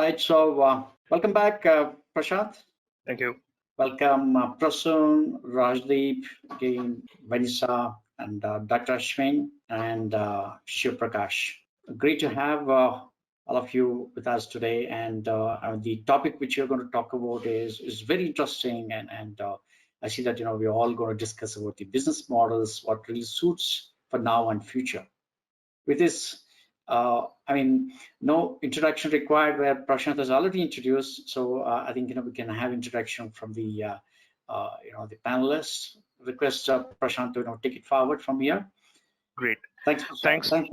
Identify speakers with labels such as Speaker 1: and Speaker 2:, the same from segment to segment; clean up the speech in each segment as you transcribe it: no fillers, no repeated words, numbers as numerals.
Speaker 1: right, so welcome back, Prashant.
Speaker 2: Thank you.
Speaker 1: Welcome, Prasun, Rajdeep, again, Vanessa, and Dr. Ashwin, and Shiv Prakash. Great to have all of you with us today. And the topic which you're going to talk about is very interesting. And I see that we're all going to discuss about the business models, what really suits for now and future. With this, no introduction required, where Prashant has already introduced. So I think we can have introduction from the the panelists. Request Prashant to take it forward from here.
Speaker 2: Great.
Speaker 1: Thanks, Prashant.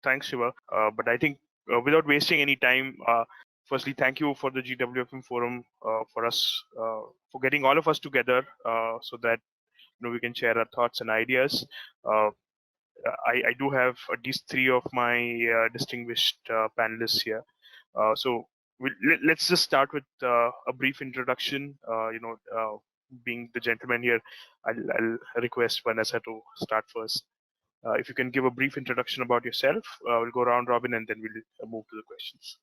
Speaker 2: Thanks, Shiva. But I think without wasting any time, firstly, thank you for the GWFM forum for us for getting all of us together so that we can share our thoughts and ideas. I do have at least 3 of my distinguished panelists here. So let's just start with a brief introduction. Being the gentleman here, I'll request Vanessa to start first. If you can give a brief introduction about yourself, we'll go round robin and then we'll move to the questions.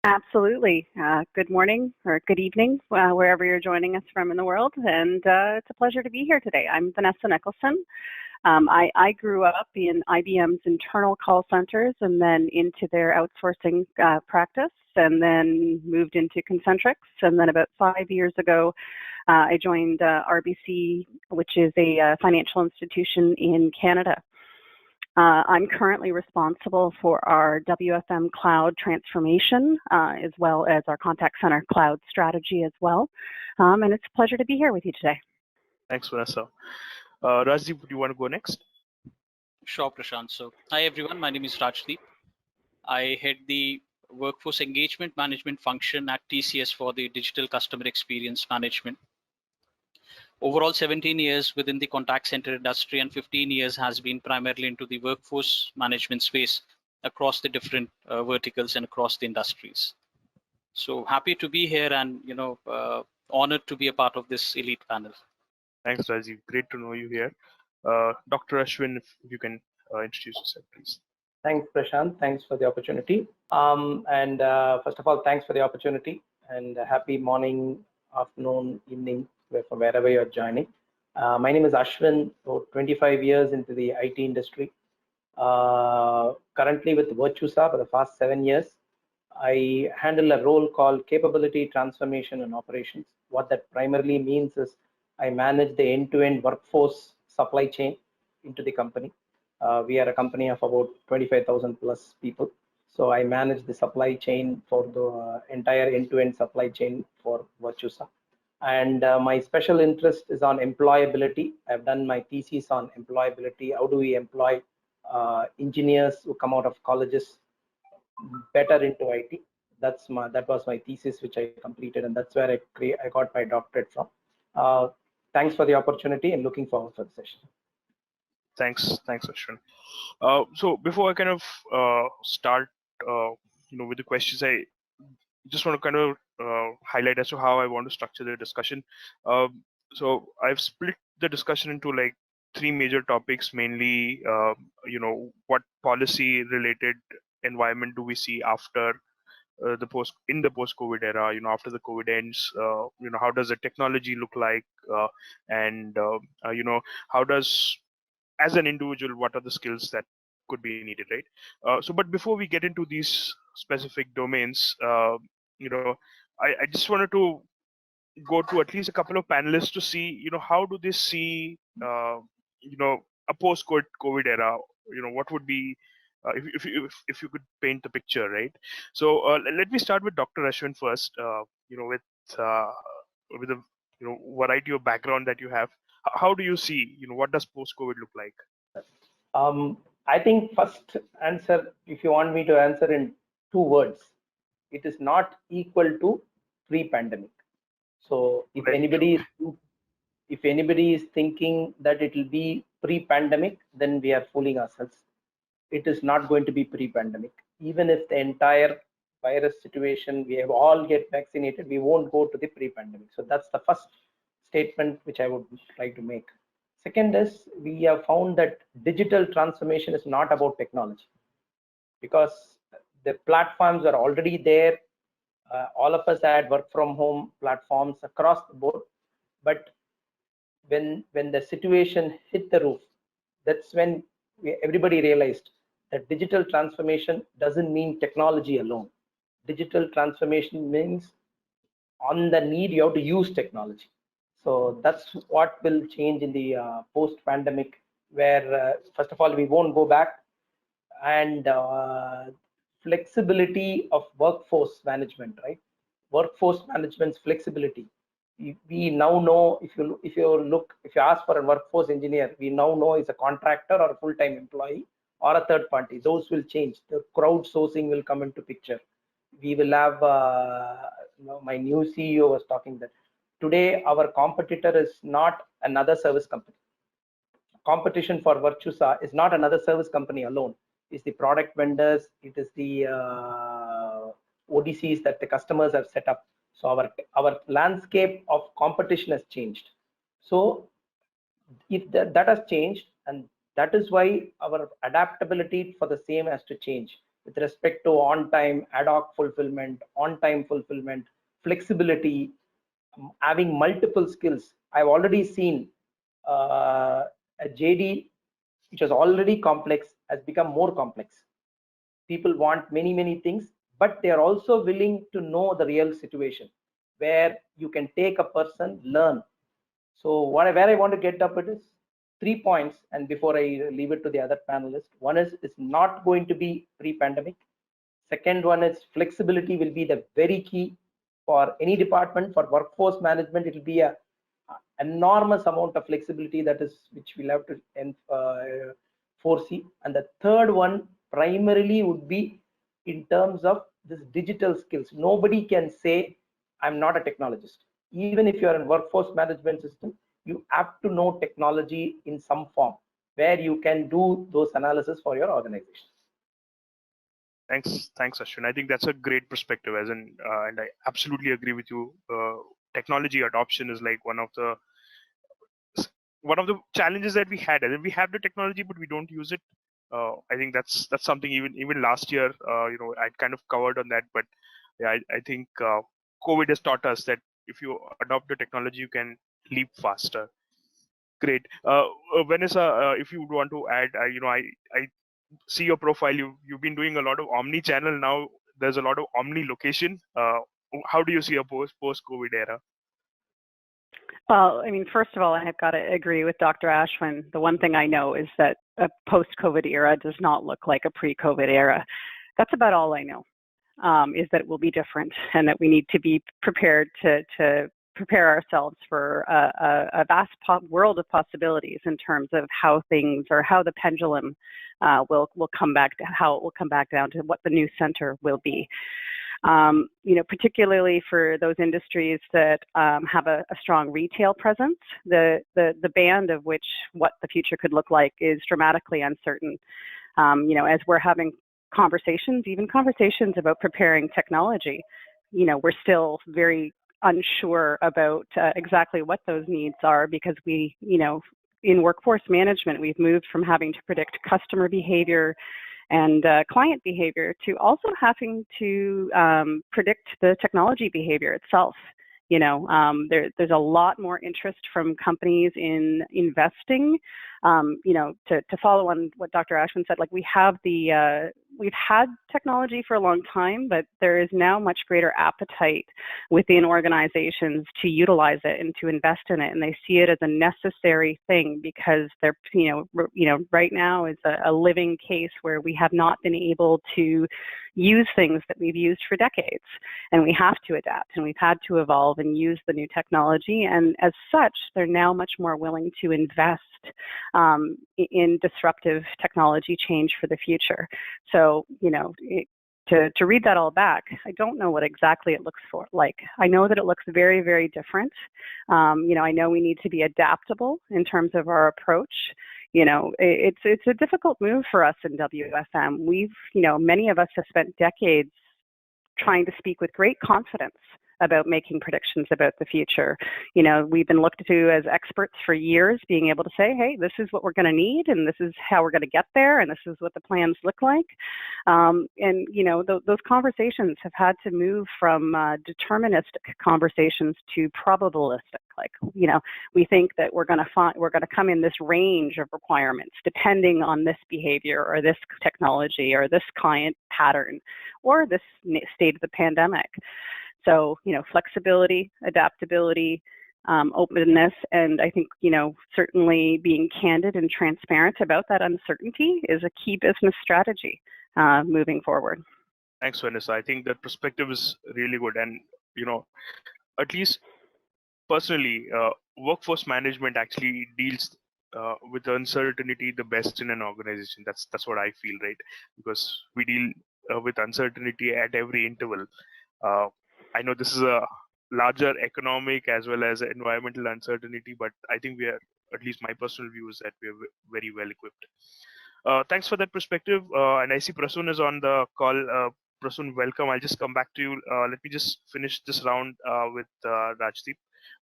Speaker 3: Absolutely. Good morning or good evening, wherever you're joining us from in the world. And it's a pleasure to be here today. I'm Vanessa Nichols. I grew up in IBM's internal call centers and then into their outsourcing practice, and then moved into Concentrix. And then about 5 years ago, I joined RBC, which is a financial institution in Canada. I'm currently responsible for our WFM cloud transformation, as well as our contact center cloud strategy as well. And it's a pleasure to be here with you today.
Speaker 2: Thanks, Vanessa. Rajdeep, do you want to go next?
Speaker 4: Sure, Prashant. So, hi everyone, my name is Rajdeep. I head the workforce engagement management function at TCS for the digital customer experience management. Overall, 17 years within the contact center industry and 15 years has been primarily into the workforce management space across the different verticals and across the industries. So happy to be here and honored to be a part of this elite panel.
Speaker 2: Thanks, Rajdeep. Great to know you here. Dr. Ashwin, if you can introduce yourself, please.
Speaker 5: Thanks, Prashant. Thanks for the opportunity. First of all, thanks for the opportunity and happy morning, afternoon, evening, from wherever you're joining. My name is Ashwin, 25 years into the IT industry. Currently with Virtusa for the past 7 years. I handle a role called capability transformation and operations. What that primarily means is I manage the end-to-end workforce supply chain into the company. We are a company of about 25,000 plus people. So I manage the supply chain for the entire end-to-end supply chain for Virtusa. And my special interest is on employability. I've done my thesis on employability. How do we employ engineers who come out of colleges better into IT? That was my thesis, which I completed, and that's where I got my doctorate from. Thanks for the opportunity and looking forward for the session.
Speaker 2: Thanks, Ashwin. So before I kind of start, with the questions, I just want to kind of highlight as to how I want to structure the discussion. So I've split the discussion into like 3 major topics, mainly, what policy-related environment do we see after the post-COVID era, after the COVID ends, how does the technology look like, and how does, as an individual, what are the skills that could be needed, right? But before we get into these specific domains, I just wanted to go to at least a couple of panelists to see, how do they see, a post-COVID era, what would be, if you could paint the picture, right? So let me start with Dr. Ashwin first, with the variety of background that you have. How do you see, what does post-COVID look like?
Speaker 5: I think first answer, if you want me to answer in 2 words, it is not equal to pre-pandemic. So if anybody is thinking that it will be pre-pandemic, then we are fooling ourselves. It is not going to be pre-pandemic. Even if the entire virus situation, we have all get vaccinated, we won't go to the pre-pandemic. So that's the first statement which I would like to make. Second is, we have found that digital transformation is not about technology, because the platforms are already there. All of us had work from home platforms across the board, but when the situation hit the roof, that's when everybody realized that digital transformation doesn't mean technology alone. Digital transformation means on the need you have to use technology. So that's what will change in the post-pandemic, where first of all we won't go back, and flexibility of workforce management, right? Workforce management's flexibility. We now know, if you ask for a workforce engineer, we now know it's a contractor or a full-time employee or a third party. Those will change. The crowdsourcing will come into picture. We will have my new CEO was talking that today our competitor is not another service company. Competition for Virtusa is not another service company alone. It's the product vendors, it is the ODCs that the customers have set up. So our landscape of competition has changed. So if that has changed, and that is why our adaptability for the same has to change with respect to on-time, ad hoc fulfillment, on-time fulfillment, flexibility, having multiple skills. I've already seen a JD which was already complex has become more complex. People want many things, but they are also willing to know the real situation where you can take a person, learn. So where I want to get up it is 3 points, and before I leave it to the other panelists. One is, it's not going to be pre-pandemic. Second one is, flexibility will be the very key for any department. For workforce management, it will be a enormous amount of flexibility which we'll have to foresee. And the third one primarily would be in terms of this digital skills. Nobody can say I'm not a technologist. Even if you're in workforce management system, you have to know technology in some form where you can do those analysis for your organization.
Speaker 2: Thanks, Ashwin. I think that's a great perspective, and I absolutely agree with you. Technology adoption is like one of the challenges that we had. And we have the technology, but we don't use it. I think that's something even last year, I'd kind of covered on that. But yeah, I think COVID has taught us that if you adopt the technology, you can leap faster. Great. Vanessa, if you would want to add, I see your profile. You've been doing a lot of omni-channel now. There's a lot of omni-location. How do you see a post-COVID era?
Speaker 3: Well, I mean, first of all, I've got to agree with Dr. Ashwin. The one thing I know is that a post-COVID era does not look like a pre-COVID era. That's about all I know, is that it will be different, and that we need to be prepared to prepare ourselves for a vast world of possibilities in terms of how things, or how the pendulum will come back to, how it will come back down to what the new center will be. Particularly for those industries that have a strong retail presence, the band of which what the future could look like is dramatically uncertain. As we're having conversations, even conversations about preparing technology, we're still very unsure about exactly what those needs are, because we, in workforce management, we've moved from having to predict customer behavior and client behavior to also having to predict the technology behavior itself. There's a lot more interest from companies in investing. To follow on what Dr. Ashwin said, like we've had technology for a long time, but there is now much greater appetite within organizations to utilize it and to invest in it, and they see it as a necessary thing, because they're, right now is a living case where we have not been able to use things that we've used for decades, and we have to adapt, and we've had to evolve and use the new technology, and as such, they're now much more willing to invest in disruptive technology change for the future. So, to read that all back, I don't know what exactly it looks like. I know that it looks very, very different. I know we need to be adaptable in terms of our approach. It's a difficult move for us in WFM. Many of us have spent decades trying to speak with great confidence about making predictions about the future. You know, we've been looked to as experts for years, being able to say, hey, this is what we're going to need, and this is how we're going to get there, and this is what the plans look like. And, you know, those conversations have had to move from deterministic conversations to probabilistic. Like, you know, we think that we're going to come in this range of requirements depending on this behavior or this technology or this client pattern or this state of the pandemic. So, you know, flexibility, adaptability, openness, and I think, you know, certainly being candid and transparent about that uncertainty is a key business strategy moving forward.
Speaker 2: Thanks, Vanessa. I think that perspective is really good. And, you know, at least personally, workforce management actually deals with uncertainty the best in an organization. That's what I feel, right? Because we deal with uncertainty at every interval. I know this is a larger economic as well as environmental uncertainty, but I think we are, at least my personal view is that we are very well equipped. Thanks for that perspective. And I see Prasoon is on the call. Prasoon, welcome. I'll just come back to you. Let me just finish this round with Rajdeep.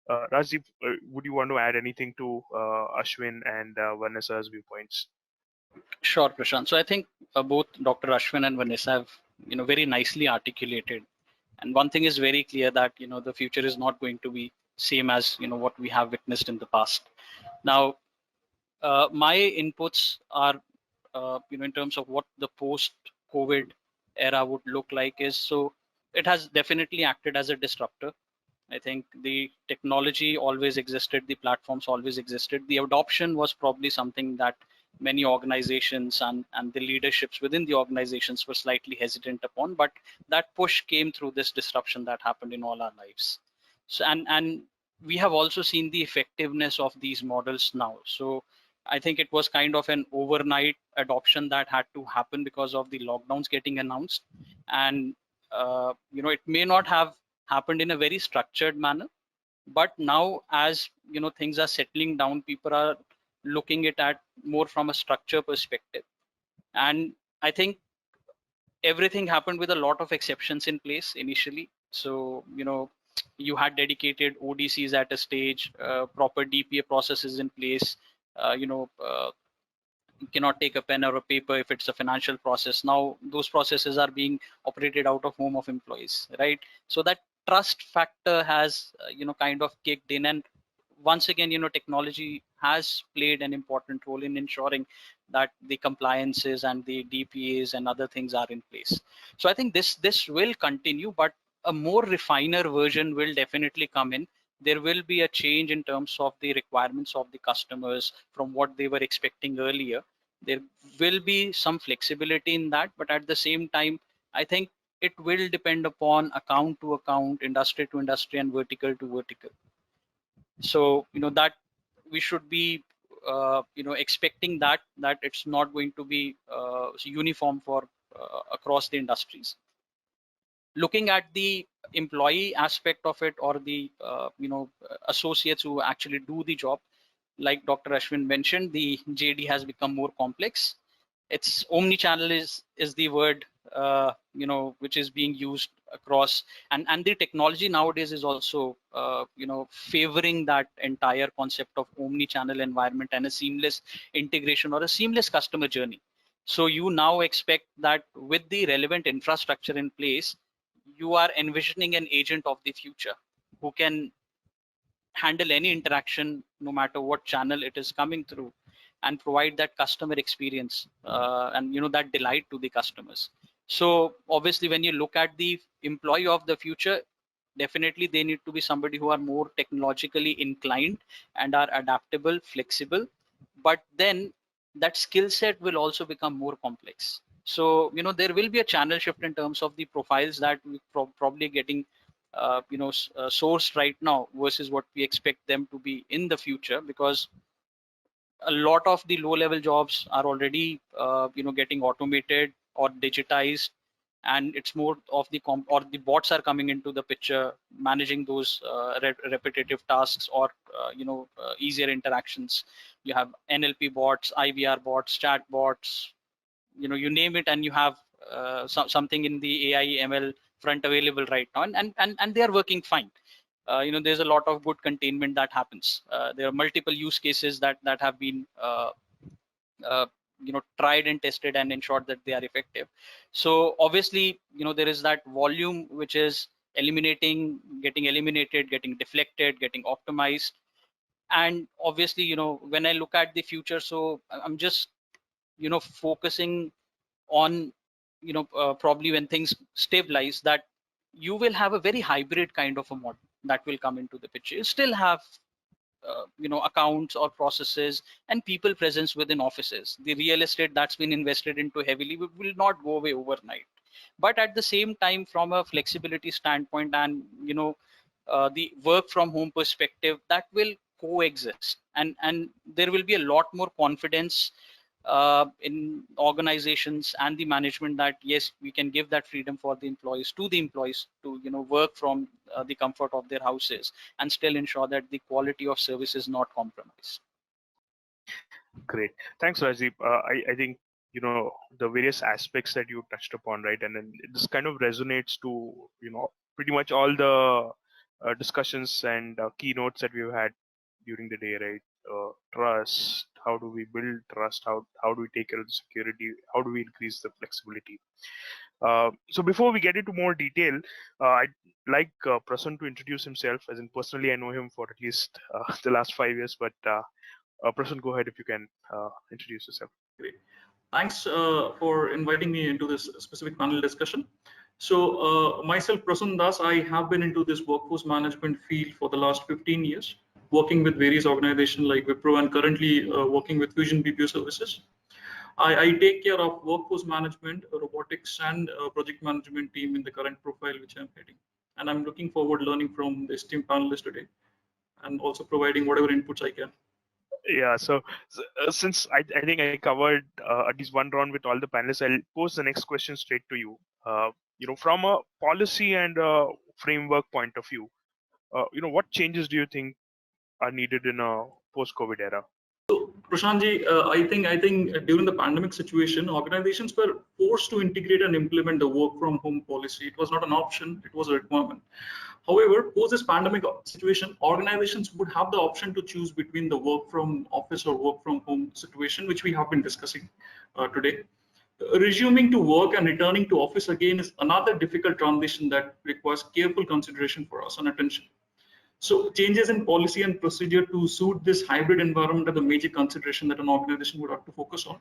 Speaker 2: Rajdeep, would you want to add anything to Ashwin and Vanessa's viewpoints?
Speaker 4: Sure, Prashant. So I think both Dr. Ashwin and Vanessa have, you know, very nicely articulated. And one thing is very clear that, you know, the future is not going to be same as, you know, what we have witnessed in the past. Now, my inputs are, you know, in terms of what the post-COVID era would look like is, so it has definitely acted as a disruptor. I think the technology always existed, the platforms always existed. The adoption was probably something that many organizations and the leaderships within the organizations were slightly hesitant upon, but that push came through this disruption that happened in all our lives. So, and we have also seen the effectiveness of these models now. So I think it was kind of an overnight adoption that had to happen because of the lockdowns getting announced. And, you know, it may not have happened in a very structured manner, but now as, you know, things are settling down, people are looking at more from a structure perspective. And I think everything happened with a lot of exceptions in place initially. So, you know, you had dedicated ODCs at a stage, proper DPA processes in place, you know, you cannot take a pen or a paper if it's a financial process. Now those processes are being operated out of home of employees, right? So that trust factor has, you know, kind of kicked in. And once again, you know, technology has played an important role in ensuring that the compliances and the DPAs and other things are in place. So I think this will continue, but a more refiner version will definitely come in. There will be a change in terms of the requirements of the customers from what they were expecting earlier. There will be some flexibility in that, but at the same time, I think it will depend upon account to account, industry to industry, and vertical to vertical. So, you know, that we should be, you know, expecting that it's not going to be uniform for across the industries. Looking at the employee aspect of it, or the you know, associates who actually do the job, like Dr. Ashwin mentioned, the JD has become more complex. It's omni-channel is the word, you know, which is being used across, and the technology nowadays is also you know, favoring that entire concept of omni-channel environment and a seamless integration or a seamless customer journey. So you now expect that with the relevant infrastructure in place, you are envisioning an agent of the future who can handle any interaction, no matter what channel it is coming through, and provide that customer experience and, you know, that delight to the customers. So obviously, when you look at the employee of the future, definitely they need to be somebody who are more technologically inclined and are adaptable, flexible, but then that skill set will also become more complex. So, you know, there will be a channel shift in terms of the profiles that we probably getting you know, sourced right now versus what we expect them to be in the future, because a lot of the low level jobs are already you know, getting automated or digitized, and it's more of the or the bots are coming into the picture, managing those repetitive tasks or you know, easier interactions. You have NLP bots, IVR bots, chat bots, you know, you name it, and you have something in the AI ML front available right now, and they are working fine. There's a lot of good containment that happens. There are multiple use cases that have been tried and tested and ensured that they are effective. So obviously, there is that volume which is getting eliminated, getting deflected, getting optimized. And obviously, when I look at the future, so I'm just focusing on probably when things stabilize, that you will have a very hybrid kind of a model that will come into the picture. You still have accounts or processes and people presence within offices. The real estate that's been invested into heavily will not go away overnight. But at the same time, from a flexibility standpoint and the work from home perspective, that will coexist, and there will be a lot more confidence in organizations and the management that yes, we can give that freedom for the employees to work from the comfort of their houses and still ensure that the quality of service is not compromised.
Speaker 2: Great, thanks, Rajdeep. I think the various aspects that you touched upon, right, and then this kind of resonates to pretty much all the discussions and keynotes that we've had during the day, right? Trust, how do we build trust, how do we take care of the security, how do we increase the flexibility. So before we get into more detail, I'd like Prasanna to introduce himself. As in, personally I know him for at least the last 5 years, but Prasanna, go ahead if you can introduce yourself.
Speaker 6: Great. Thanks for inviting me into this specific panel discussion. So myself, Prasanna Das, I have been into this workforce management field for the last 15 years, working with various organizations like Wipro and currently working with Fusion BPO services. I take care of workforce management, robotics, and project management team in the current profile which I'm heading. And I'm looking forward learning from the esteemed panelists today and also providing whatever inputs I can.
Speaker 2: Yeah, so since I think I covered at least one round with all the panelists, I'll pose the next question straight to you. From a policy and a framework point of view, what changes do you think are needed in a post-COVID era?
Speaker 6: So, Prashantji, I think during the pandemic situation, organizations were forced to integrate and implement the work from home policy. It was not an option; it was a requirement. However, post this pandemic situation, organizations would have the option to choose between the work from office or work from home situation, which we have been discussing today. Resuming to work and returning to office again is another difficult transition that requires careful consideration for us and attention. So changes in policy and procedure to suit this hybrid environment are the major consideration that an organization would have to focus on.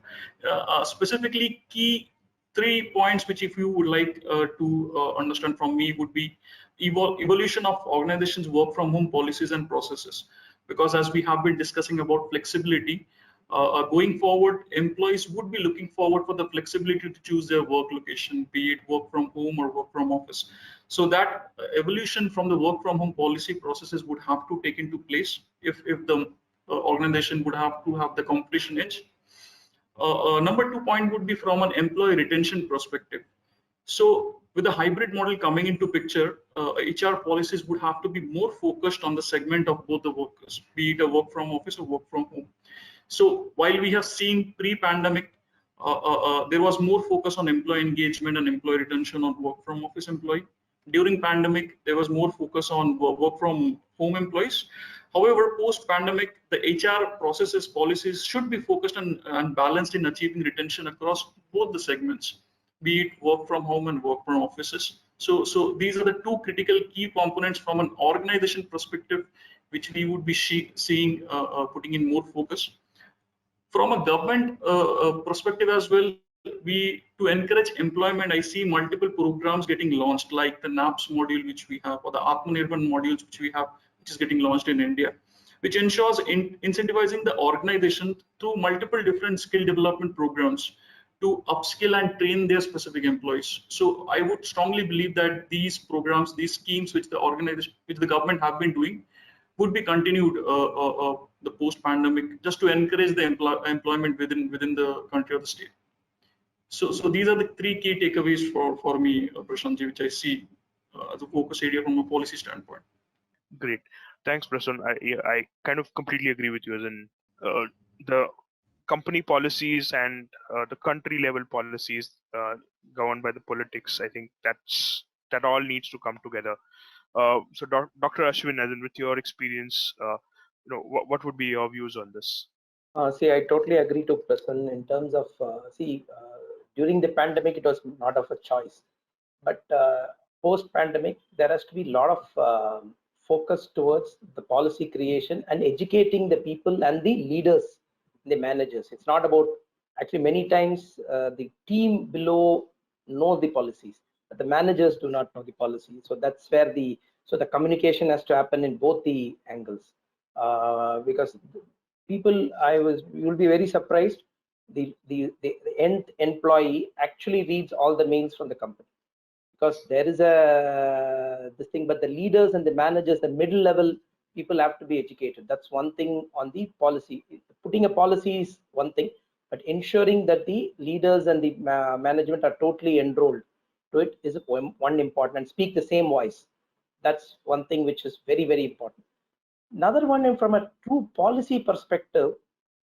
Speaker 6: Specifically, key 3 points which if you would like to understand from me would be evolution of organizations' work from home policies and processes. Because as we have been discussing about flexibility, going forward, employees would be looking forward for the flexibility to choose their work location, be it work from home or work from office. So that evolution from the work from home policy processes would have to take into place if the organization would have to have the competition edge. Number 2 point would be from an employee retention perspective. So with the hybrid model coming into picture, HR policies would have to be more focused on the segment of both the workers, be it a work from office or work from home. So while we have seen pre-pandemic, there was more focus on employee engagement and employee retention on work from office employee. During pandemic, there was more focus on work from home employees. However, post-pandemic, the HR processes, policies should be focused and balanced in achieving retention across both the segments, be it work from home and work from offices. So these are the 2 critical key components from an organization perspective, which we would be seeing putting in more focus. From a government perspective as well, to encourage employment, I see multiple programs getting launched, like the NAPS module which we have, or the Atmanirbhar modules which we have, which is getting launched in India, which ensures incentivizing the organization through multiple different skill development programs to upskill and train their specific employees. So I would strongly believe that these programs, these schemes which the organization, which the government have been doing, would be continued the post-pandemic, just to encourage the employment within the country or the state. So these are the 3 key takeaways for me, Prashantji, which I see as a focus area from a policy standpoint.
Speaker 2: Great, thanks, Prasanna. I kind of completely agree with you. As in the company policies and the country level policies governed by the politics, I think that's that all needs to come together. So Dr. Ashwin, as in with your experience, what would be your views on this?
Speaker 5: See, I totally agree to Prasanna in terms of, during the pandemic, it was not of a choice. But post-pandemic, there has to be a lot of focus towards the policy creation and educating the people and the leaders, the managers. It's not about, actually many times the team below know the policies, but the managers do not know the policy. So that's where the communication has to happen in both the angles. Because people, you'll be very surprised, the end employee actually reads all the mails from the company, because there is this thing, but the leaders and the managers, the middle level people have to be educated. That's one thing on the policy. Putting a policy is one thing, but ensuring that the leaders and the management are totally enrolled to it is one important, and speak the same voice. That's one thing which is very, very important. Another one, from a true policy perspective,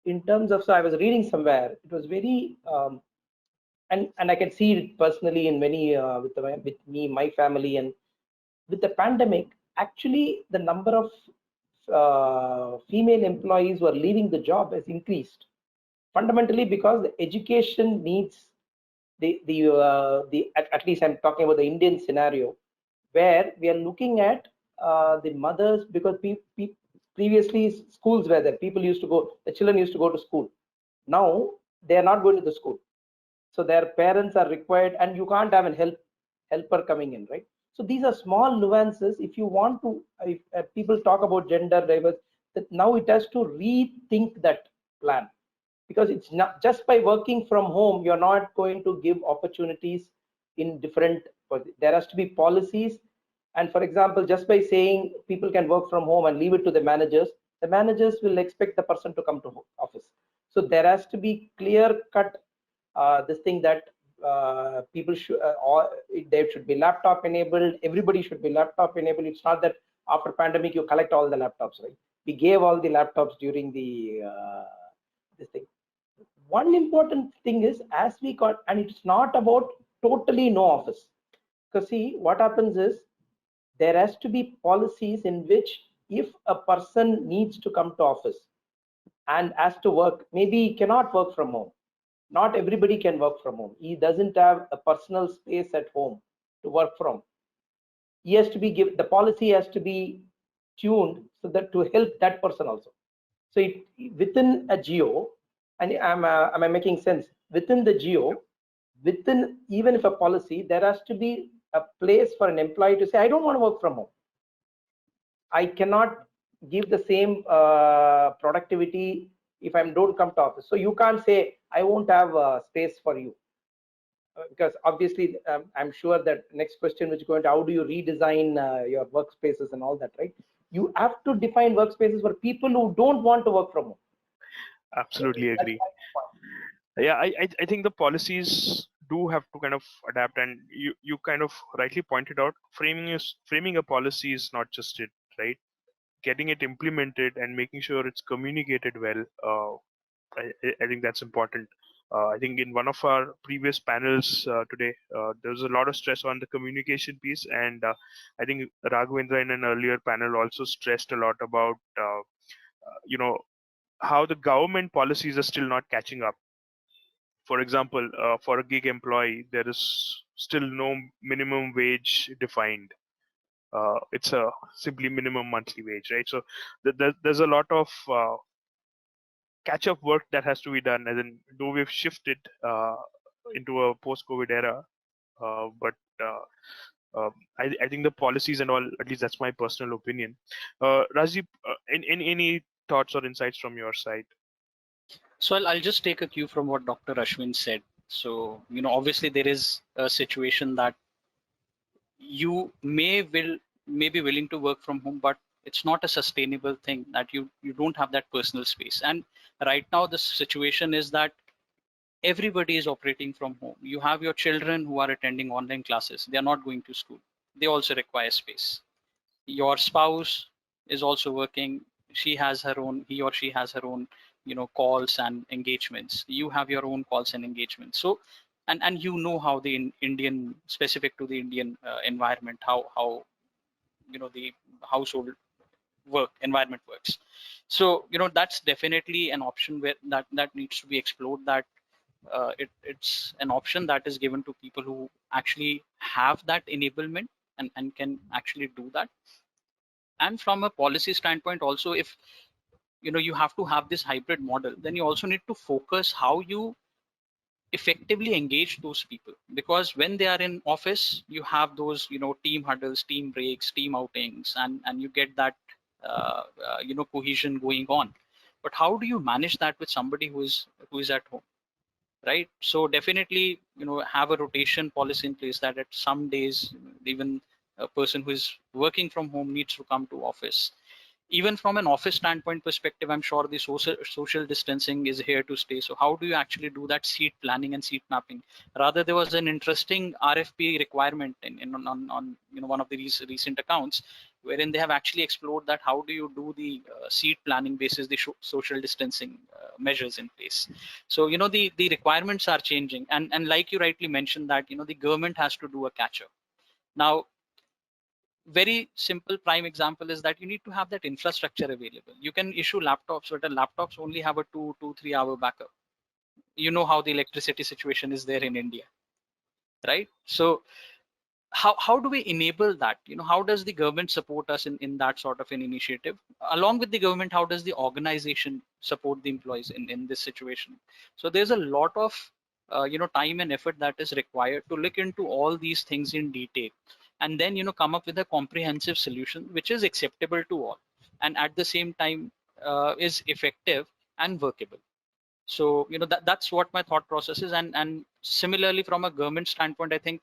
Speaker 5: in terms of, so I was reading somewhere, it was very, and I can see it personally in many, with me, my family, and with the pandemic, actually the number of female employees who are leaving the job has increased, fundamentally because the education needs, at least I'm talking about the Indian scenario, where we are looking at the mothers, because previously schools were there, the children used to go to school. Now they are not going to the school, so their parents are required, and you can't have a helper coming in, right? So these are small nuances. If you want to, if people talk about gender diverse, that now it has to rethink that plan, because it's not just by working from home, you're not going to give opportunities in different, there has to be policies. And for example, just by saying people can work from home and leave it to the managers will expect the person to come to office. So there has to be clear cut this thing that people should, there should be laptop enabled. Everybody should be laptop enabled. It's not that after pandemic you collect all the laptops, right? We gave all the laptops during the this thing. One important thing is, as we got, and it's not about totally no office, because see what happens is, there has to be policies in which if a person needs to come to office and has to work, maybe he cannot work from home. Not everybody can work from home. He doesn't have a personal space at home to work from. He has to be given, the policy has to be tuned so that to help that person also. So within a geo, and am I making sense? Within the geo, within, even if a policy, there has to be a place for an employee to say, I don't want to work from home. I cannot give the same productivity if I don't come to office. So you can't say, I won't have space for you. Because obviously, I'm sure that next question which is going to, how do you redesign your workspaces and all that, right? You have to define workspaces for people who don't want to work from home.
Speaker 2: Absolutely agree. Yeah, I think the policies do have to kind of adapt, and you kind of rightly pointed out, framing a policy is not just it, right? Getting it implemented and making sure it's communicated well. I think that's important. I think in one of our previous panels today, there was a lot of stress on the communication piece, and I think Raghavendra in an earlier panel also stressed a lot about how the government policies are still not catching up. For example, for a gig employee, there is still no minimum wage defined. It's a simply minimum monthly wage, right? So there's a lot of catch-up work that has to be done. As in, though we've shifted into a post-COVID era, but I think the policies and all, at least that's my personal opinion. Rajdeep, any thoughts or insights from your side?
Speaker 4: So I'll just take a cue from what Dr. Ashwin said. So, obviously there is a situation that you may be willing to work from home, but it's not a sustainable thing, that you don't have that personal space. And right now the situation is that everybody is operating from home. You have your children who are attending online classes. They are not going to school. They also require space. Your spouse is also working. He or she has her own, calls and engagements. You have your own calls and engagements. So and you know how the Indian, specific to the Indian environment, how the household work environment works. So that's definitely an option where that needs to be explored, that it's an option that is given to people who actually have that enablement and can actually do that. And from a policy standpoint also, if you have to have this hybrid model, then you also need to focus how you effectively engage those people, because when they are in office, you have those team huddles, team breaks, team outings, and you get that cohesion going on. But how do you manage that with somebody who is at home, right? So definitely have a rotation policy in place, that at some days even a person who is working from home needs to come to office. Even from an office standpoint perspective, I'm sure the social distancing is here to stay. So how do you actually do that seat planning and seat mapping? Rather, there was an interesting RFP requirement on one of the recent accounts, wherein they have actually explored that how do you do the seat planning basis the social distancing measures in place. So the requirements are changing, and like you rightly mentioned, that the government has to do a catch-up. Now, very simple prime example is that you need to have that infrastructure available. You can issue laptops, but the laptops only have a 2-3 hour backup. You know how the electricity situation is there in India, right? So how do we enable that? How does the government support us in that sort of an initiative? Along with the government, how does the organization support the employees in this situation? So there's a lot of time and effort that is required to look into all these things in detail, and then come up with a comprehensive solution which is acceptable to all, and at the same time is effective and workable. So that's what my thought process is. And similarly, from a government standpoint, I think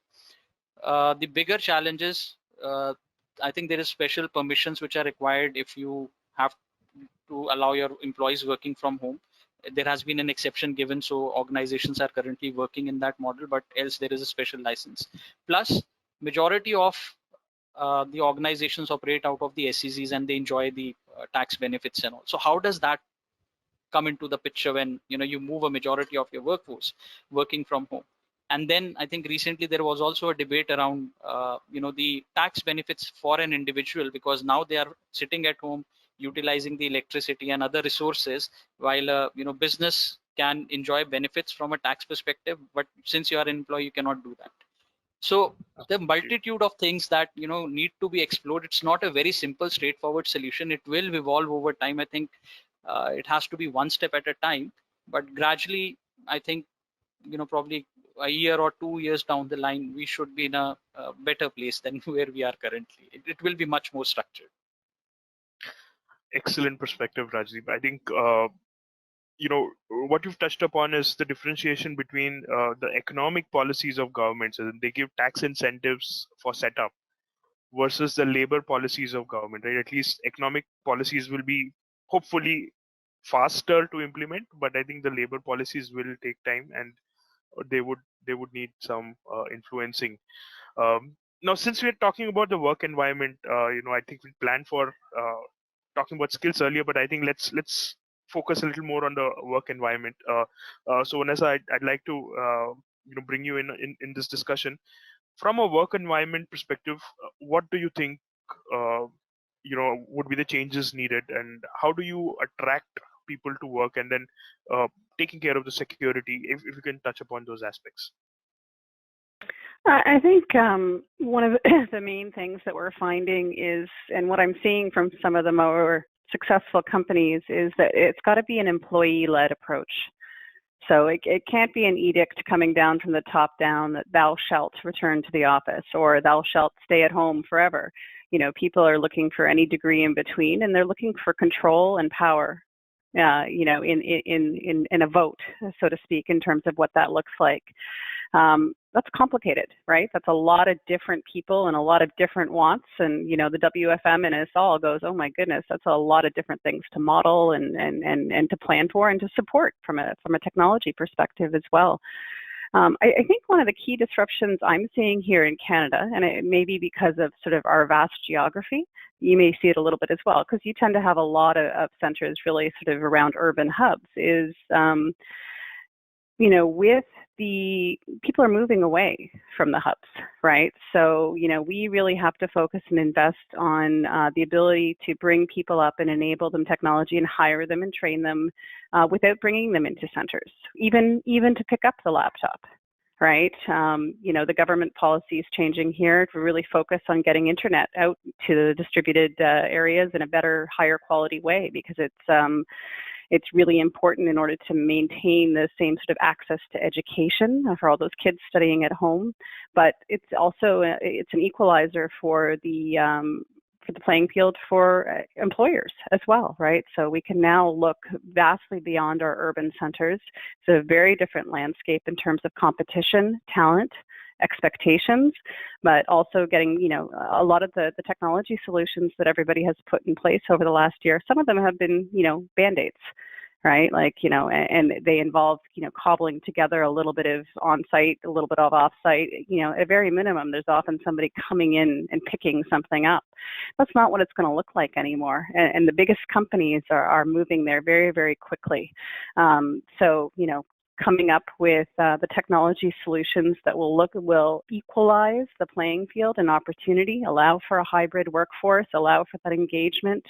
Speaker 4: the bigger challenges, I think there is special permissions which are required if you have to allow your employees working from home. There has been an exception given, so organizations are currently working in that model, but else there is a special license. Plus, majority of the organizations operate out of the SEZs, and they enjoy the tax benefits and all. So how does that come into the picture when you move a majority of your workforce working from home? And then I think recently there was also a debate around the tax benefits for an individual, because now they are sitting at home utilizing the electricity and other resources, while business can enjoy benefits from a tax perspective, but since you are an employee, you cannot do that. So the multitude of things that need to be explored. It's not a very simple, straightforward solution. It will evolve over time. I think it has to be one step at a time, but gradually, I think probably a year or 2 years down the line, we should be in a better place than where we are currently. It will be much more structured.
Speaker 2: Excellent perspective, Rajdeep. I think what you've touched upon is the differentiation between the economic policies of governments, and they give tax incentives for setup, versus the labor policies of government, right? At least economic policies will be hopefully faster to implement, but I think the labor policies will take time, and they would need some influencing. Now, since we're talking about the work environment, I think we planned for talking about skills earlier, but I think let's focus a little more on the work environment. So Vanessa, I'd like to bring you in this discussion. From a work environment perspective, what do you think would be the changes needed, and how do you attract people to work, and then taking care of the security, if you can touch upon those aspects?
Speaker 3: I think one of the main things that we're finding is, and what I'm seeing from some of the more successful companies, is that it's got to be an employee-led approach. So it can't be an edict coming down from the top down that thou shalt return to the office or thou shalt stay at home forever. People are looking for any degree in between, and they're looking for control and power, in a vote, so to speak, in terms of what that looks like. That's complicated, right? That's a lot of different people and a lot of different wants. And, the WFM and us all goes, oh my goodness, that's a lot of different things to model and to plan for and to support from a technology perspective as well. I think one of the key disruptions I'm seeing here in Canada, and it may be because of sort of our vast geography, you may see it a little bit as well, because you tend to have a lot of centers really sort of around urban hubs, is with the people are moving away from the hubs, right? So, we really have to focus and invest on the ability to bring people up and enable them technology and hire them and train them without bringing them into centers, even to pick up the laptop, right? The government policy is changing here to really focus on getting internet out to the distributed areas in a better, higher quality way, because it's really important in order to maintain the same sort of access to education for all those kids studying at home. But it's also it's an equalizer for the playing field for employers as well, right? So we can now look vastly beyond our urban centers. It's a very different landscape in terms of competition, talent, expectations, but also getting, a lot of the technology solutions that everybody has put in place over the last year. Some of them have been, Band-Aids, right? Like, and they involve, cobbling together a little bit of on-site, a little bit of off-site, at very minimum, there's often somebody coming in and picking something up. That's not what it's going to look like anymore. And the biggest companies are moving there very, very quickly. So, coming up with the technology solutions that will equalize the playing field and opportunity, allow for a hybrid workforce, allow for that engagement.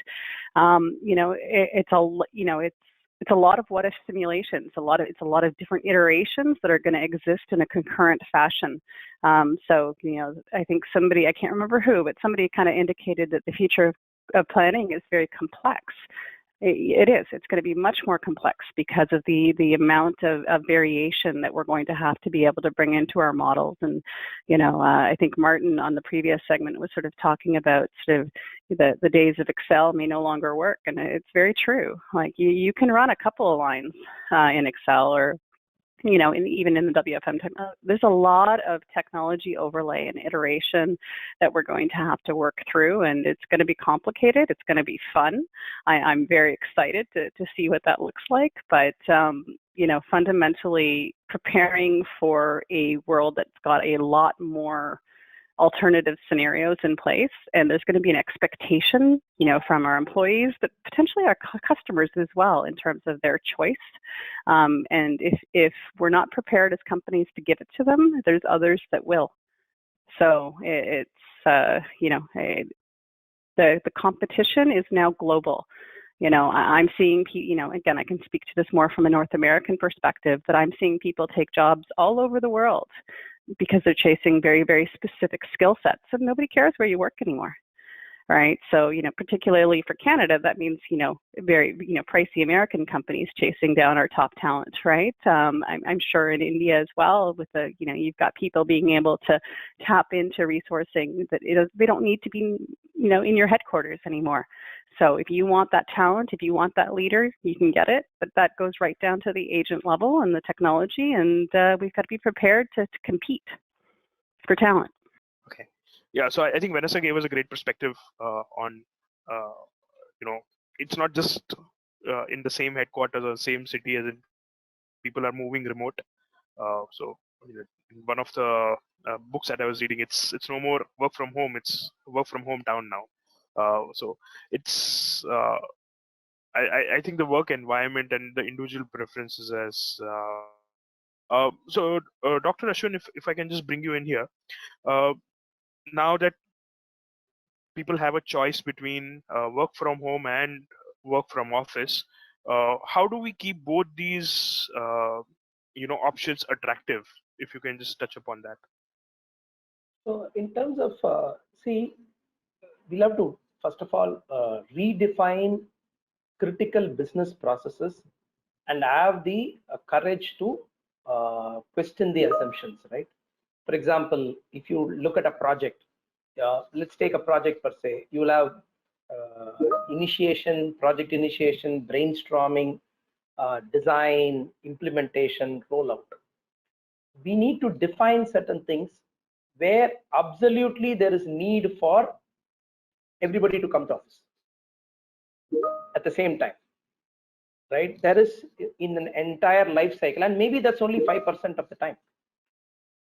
Speaker 3: It's a lot of what if simulations. It's a lot of different iterations that are going to exist in a concurrent fashion. So I think somebody, I can't remember who, but somebody kind of indicated that the future of planning is very complex. It is. It's going to be much more complex because of the amount of variation that we're going to have to be able to bring into our models. And, I think Martin on the previous segment was sort of talking about sort of the days of Excel may no longer work. And it's very true. Like you can run a couple of lines in Excel or even in the WFM time, there's a lot of technology overlay and iteration that we're going to have to work through, and it's going to be complicated. It's going to be fun. I'm very excited to see what that looks like, but fundamentally preparing for a world that's got a lot more alternative scenarios in place, and there's going to be an expectation, from our employees, but potentially our customers as well in terms of their choice. And if we're not prepared as companies to give it to them, there's others that will. So it's the competition is now global. I'm seeing, again, I can speak to this more from a North American perspective, but I'm seeing people take jobs all over the world because they're chasing very, very specific skill sets, and nobody cares where you work anymore, right? So, particularly for Canada, that means, very, pricey American companies chasing down our top talent, right? I'm sure in India as well, with you've got people being able to tap into resourcing that they don't need to be, in your headquarters anymore. So if you want that talent, if you want that leader, you can get it, but that goes right down to the agent level and the technology, and we've got to be prepared to compete for talent.
Speaker 2: Okay. Yeah, so I think Vanessa gave us a great perspective on, it's not just in the same headquarters or same city as in people are moving remote. So in one of the books that I was reading, it's no more work from home, it's work from hometown now. So it's I think the work environment and the individual preferences as so Dr. Ashwin, if I can just bring you in here, now that people have a choice between work from home and work from office, how do we keep both these options attractive? If you can just touch upon that.
Speaker 5: So in terms of we'll have to first of all redefine critical business processes and have the courage to question the assumptions, right? For example, if you look at a project, let's take a project per se, you will have project initiation, brainstorming, design, implementation, rollout. We need to define certain things where absolutely there is need for everybody to come to office at the same time, right? There is in an entire life cycle, and maybe that's only 5% of the time,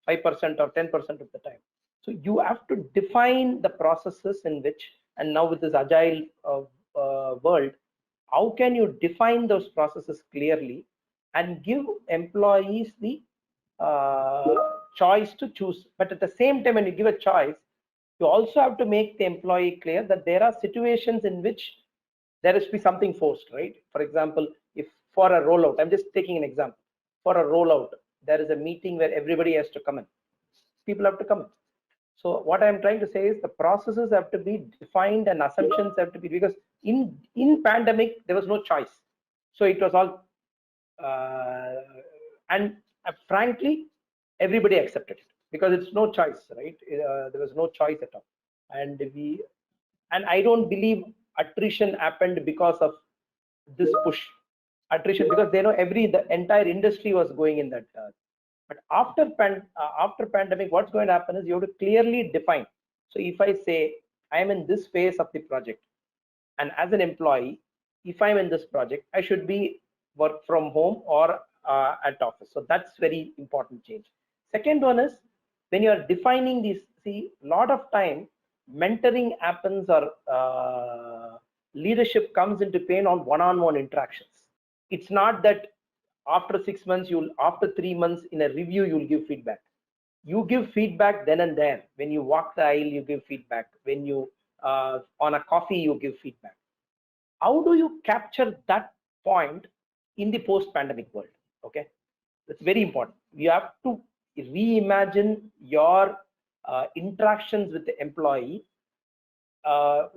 Speaker 5: 5% or 10% of the time. So you have to define the processes in which, and now with this agile world, how can you define those processes clearly and give employees the choice to choose. But at the same time, when you give a choice, you also have to make the employee clear that there are situations in which there has to be something forced, right? For example, if for a rollout, I'm just taking an example. For a rollout, there is a meeting where everybody has to come in. People have to come in. So what I'm trying to say is the processes have to be defined and assumptions have to be, because in pandemic there was no choice. So it was all and frankly everybody accepted it because it's no choice, right? There was no choice at all. And I don't believe attrition happened because of this push. Attrition, because they know the entire industry was going in that. But after pandemic, what's going to happen is you have to clearly define. So if I say I am in this phase of the project, and as an employee, if I'm in this project, I should be work from home or at office. So that's very important change. Second one is when you are defining these. See, a lot of time mentoring happens or leadership comes into play on one-on-one interactions. It's not that after 6 months, after 3 months in a review, you'll give feedback. You give feedback then and there. When you walk the aisle, you give feedback. When you on a coffee, you give feedback. How do you capture that point in the post-pandemic world? Okay, that's very important. You have to reimagine your interactions with the employee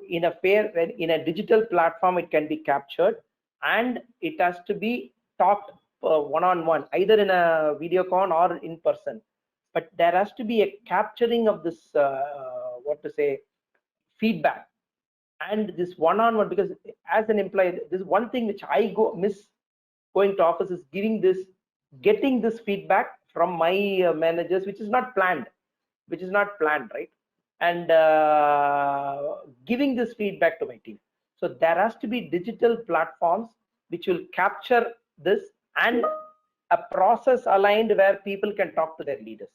Speaker 5: in a digital platform. It can be captured and it has to be talked one-on-one, either in a video con or in person. But there has to be a capturing of this feedback and this one-on-one, because as an employee, this is one thing which I miss going to office is getting this feedback from my managers, which is not planned, right? And giving this feedback to my team. So there has to be digital platforms which will capture this and a process aligned where people can talk to their leaders.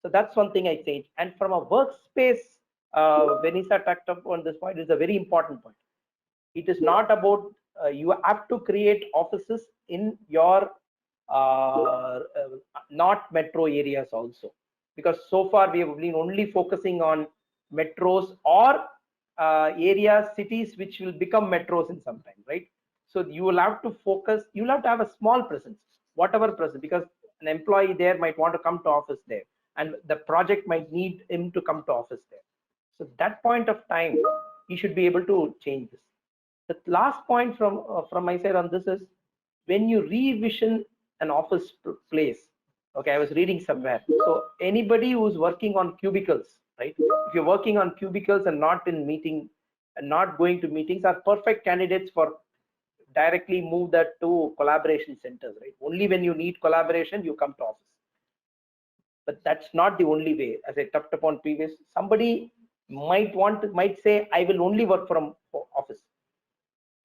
Speaker 5: So that's one thing I changed. And from a workspace, Vanessa touched upon this point, is a very important point. It is not about you have to create offices in your not metro areas also, because so far we have been only focusing on metros or areas, cities which will become metros in some time, right? So you will have to focus, you'll have to have a small presence, whatever presence, because an employee there might want to come to office there and the project might need him to come to office there. So that point of time, he should be able to change this. The last point from my side on this is when you revision an office place. Okay, I was reading somewhere. So anybody who's working on cubicles, right? If you're working on cubicles and not in meeting and not going to meetings, are perfect candidates for directly move that to collaboration centers, right? Only when you need collaboration, you come to office. But that's not the only way. As I touched upon previous, somebody might say, I will only work from office.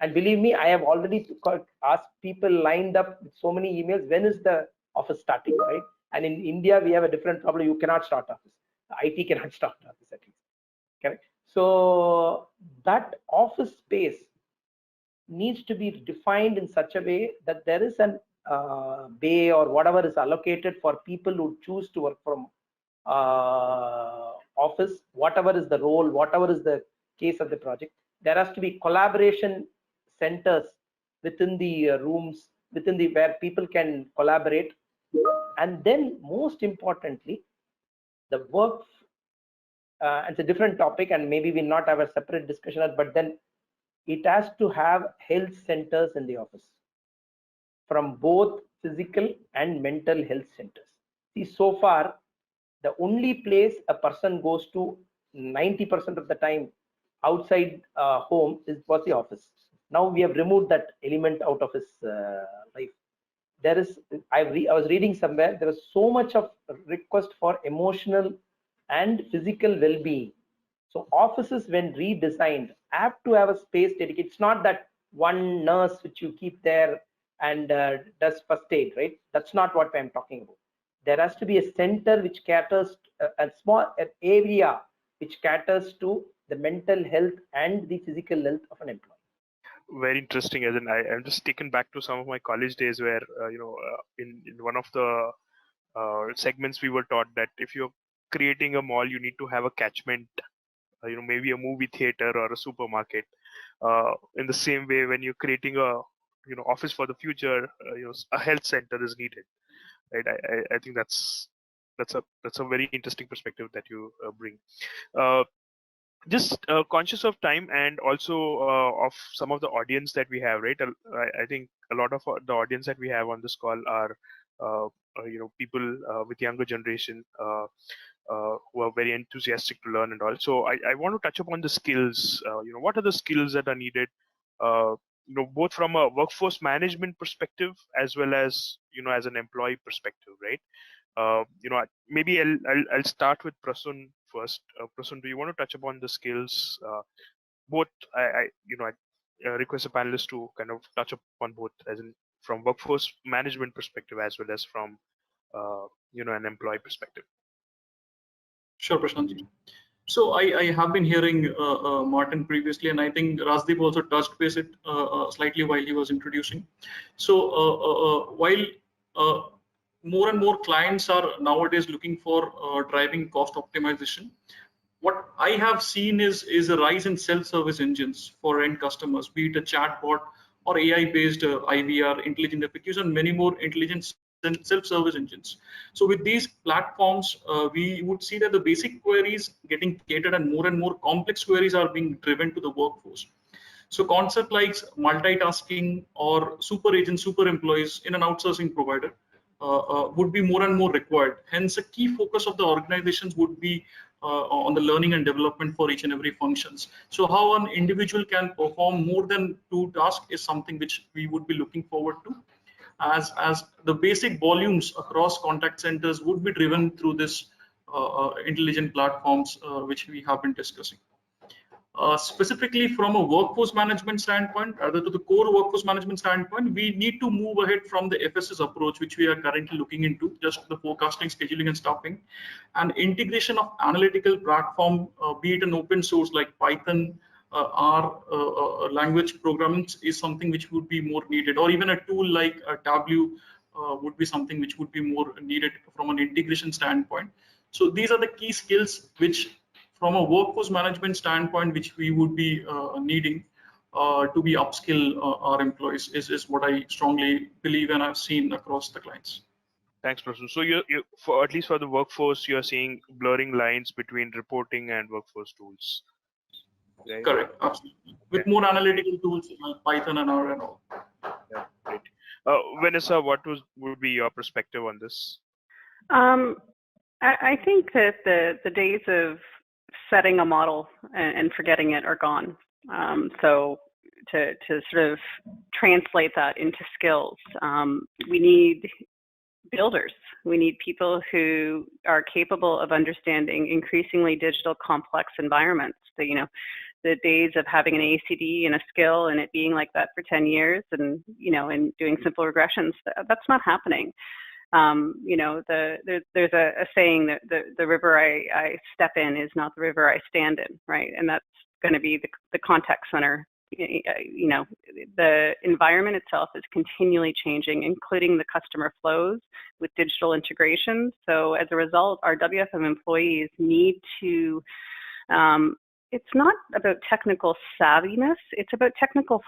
Speaker 5: And believe me, I have already asked people lined up with so many emails, when is the office starting, right? And in India, we have a different problem. You cannot start office. IT cannot start office at least. Correct? So that office space needs to be defined in such a way that there is an bay or whatever is allocated for people who choose to work from office, whatever is the role, whatever is the case of the project. There has to be collaboration centers within the rooms, where people can collaborate. And then most importantly, the work, it's a different topic and maybe we'll not have a separate discussion, but then it has to have health centers in the office, from both physical and mental health centers. See, so far, the only place a person goes to 90% of the time outside home was the office. Now we have removed that element out of his life. There is, I was reading somewhere, there is so much of request for emotional and physical well-being. So offices, when redesigned, have to have a space dedicated. It's not that one nurse which you keep there and does first aid, right? That's not what I'm talking about. There has to be a center which caters a small area which caters to the mental health and the physical health of an employee.
Speaker 2: very interesting. As in, I'm just taken back to some of my college days where in one of the segments we were taught that if you're creating a mall, you need to have a catchment, maybe a movie theater or a supermarket. In the same way, when you're creating a office for the future, a health center is needed. Right? I think that's a very interesting perspective that you bring. Just conscious of time and also of some of the audience that we have, right? I think a lot of the audience that we have on this call are people with younger generation who are very enthusiastic to learn and all. So I want to touch upon the skills. What are the skills that are needed? Both from a workforce management perspective as well as as an employee perspective, right? Maybe I'll start with Prasun first. Prasun, do you want to touch upon the skills? Both, I request the panelists to kind of touch upon both, as in from workforce management perspective as well as from an employee perspective.
Speaker 6: Sure, Prashant. So I have been hearing Martin previously, and I think Rajdeep also touched base it slightly while he was introducing. So while more and more clients are nowadays looking for driving cost optimization, what I have seen is a rise in self-service engines for end customers, be it a chatbot or AI-based IVR, intelligent FAQs, and many more intelligent self-service engines. So with these platforms, we would see that the basic queries getting catered and more complex queries are being driven to the workforce. So concept like multitasking or super agents, super employees in an outsourcing provider would be more and more required. Hence, a key focus of the organizations would be on the learning and development for each and every functions. So how an individual can perform more than 2 tasks is something which we would be looking forward to, as the basic volumes across contact centers would be driven through this intelligent platforms which we have been discussing. Specifically from a workforce management standpoint, rather to the core workforce management standpoint, we need to move ahead from the FSS approach, which we are currently looking into, just the forecasting, scheduling, and staffing, and integration of analytical platform, be it an open source like Python, R language programming is something which would be more needed, or even a tool like Tableau would be something which would be more needed from an integration standpoint. So these are the key skills which, from a workforce management standpoint, which we would be needing to be upskill our employees is what I strongly believe and I've seen across the clients.
Speaker 2: Thanks, Prasun. So you for at least for the workforce, you're seeing blurring lines between reporting and workforce tools. Right?
Speaker 6: Correct, absolutely. With more analytical tools like Python and R and all.
Speaker 2: Yeah, great. Vanessa, what would be your perspective on this?
Speaker 3: I think that the days of setting a model and forgetting it are gone. So to sort of translate that into skills, we need builders. We need people who are capable of understanding increasingly digital complex environments. The days of having an ACD and a skill and it being like that for 10 years and and doing simple regressions, that's not happening. There's a saying that the river I step in is not the river I stand in, right? And that's going to be the contact center. The environment itself is continually changing, including the customer flows with digital integrations. So as a result, our WFM employees need to, it's not about technical savviness, it's about technical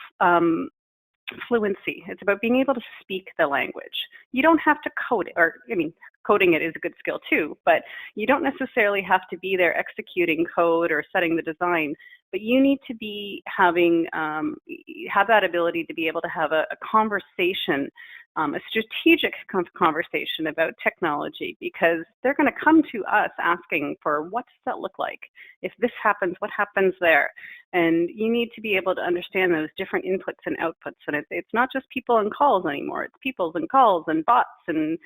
Speaker 3: fluency. It's about being able to speak the language. You don't have to code it, coding it is a good skill too, but you don't necessarily have to be there executing code or setting the design, but you need to be have that ability to be able to have a conversation, a strategic conversation about technology, because they're going to come to us asking for, what does that look like? If this happens, what happens there? And you need to be able to understand those different inputs and outputs. And it's not just people and calls anymore. It's peoples and calls and bots and,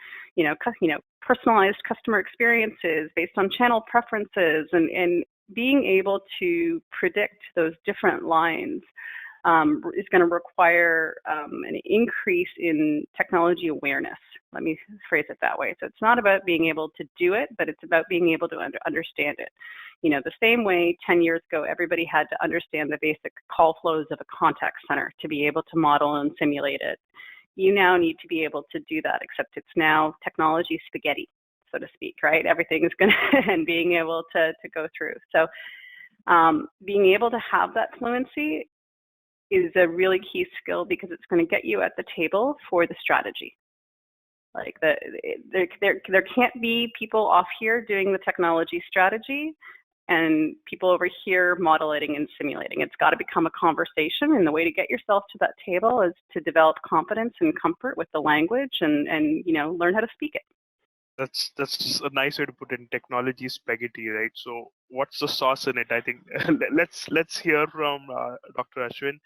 Speaker 3: personalized customer experiences based on channel preferences, and being able to predict those different lines is going to require an increase in technology awareness. Let me phrase it that way. So it's not about being able to do it, but it's about being able to understand it. You know, the same way 10 years ago, everybody had to understand the basic call flows of a contact center to be able to model and simulate it. You now need to be able to do that, except it's now technology spaghetti, so to speak, right? Everything is going to, and being able to go through. So being able to have that fluency is a really key skill, because it's going to get you at the table for the strategy. Like there can't be people off here doing the technology strategy and people over here modeling and simulating. It's got to become a conversation, and the way to get yourself to that table is to develop confidence and comfort with the language, and you know, learn how to speak it.
Speaker 2: That's a nice way to put in technology spaghetti, right? So what's the sauce in it? I think let's hear from Dr. Ashwin.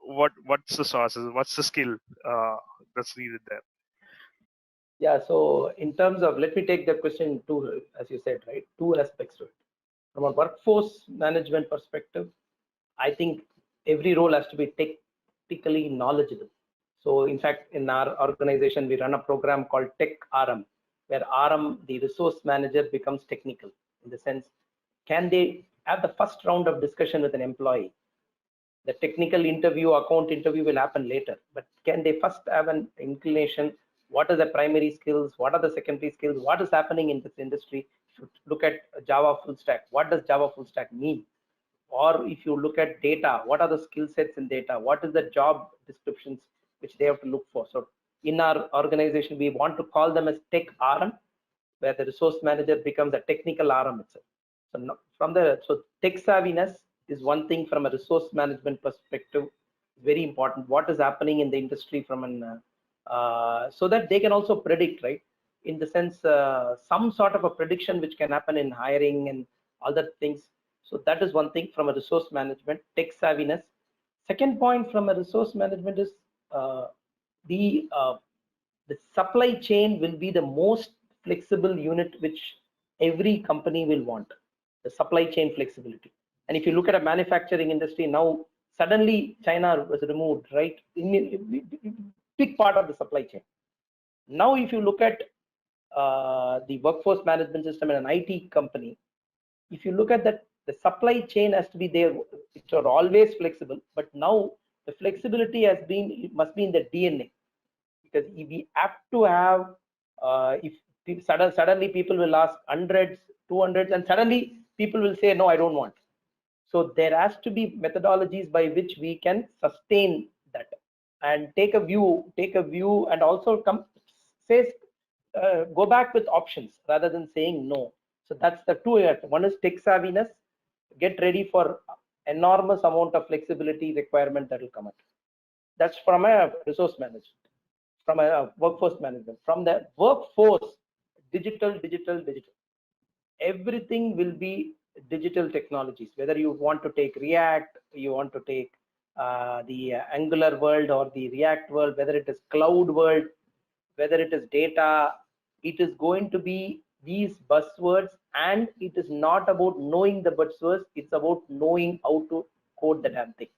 Speaker 2: What's the sauce? What's the skill that's needed there?
Speaker 5: Yeah, so in terms of, let me take that question two, as you said, right? Two aspects to it. From a workforce management perspective, I think every role has to be technically knowledgeable. So in fact, in our organization, we run a program called Tech RM, where RM, the resource manager, becomes technical, in the sense, can they have the first round of discussion with an employee? The technical interview, account interview will happen later, but can they first have an inclination? What are the primary skills? What are the secondary skills? What is happening in this industry? Should look at Java full stack. What does Java full stack mean? Or if you look at data, what are the skill sets in data? What is the job descriptions which they have to look for? So in our organization, we want to call them as Tech RM, where the resource manager becomes a technical RM itself. So tech savviness is one thing from a resource management perspective, very important. What is happening in the industry from an so that they can also predict, right? In the sense, some sort of a prediction which can happen in hiring and other things. So that is one thing from a resource management, tech savviness. Second point from a resource management is the supply chain will be the most flexible unit which every company will want, the supply chain flexibility. And if you look at a manufacturing industry now, suddenly China was removed, right? Big part of the supply chain. Now, if you look at the workforce management system in an IT company, if you look at that, the supply chain has to be there. It's always flexible, but now the flexibility has been, it must be in the DNA, because we have to have, if suddenly people will ask hundreds, 200s, and suddenly people will say, no, I don't want. So there has to be methodologies by which we can sustain that and take a view, and also go back with options rather than saying no. So that's the two. One is tech savviness, get ready for enormous amount of flexibility requirement that will come out. That's from a resource management, from a workforce management. From the workforce, digital. Everything will be digital technologies, whether you want to take React, you want to take the Angular world or the React world, whether it is cloud world, whether it is data, it is going to be these buzzwords, and it is not about knowing the buzzwords, it's about knowing how to code the damn thing.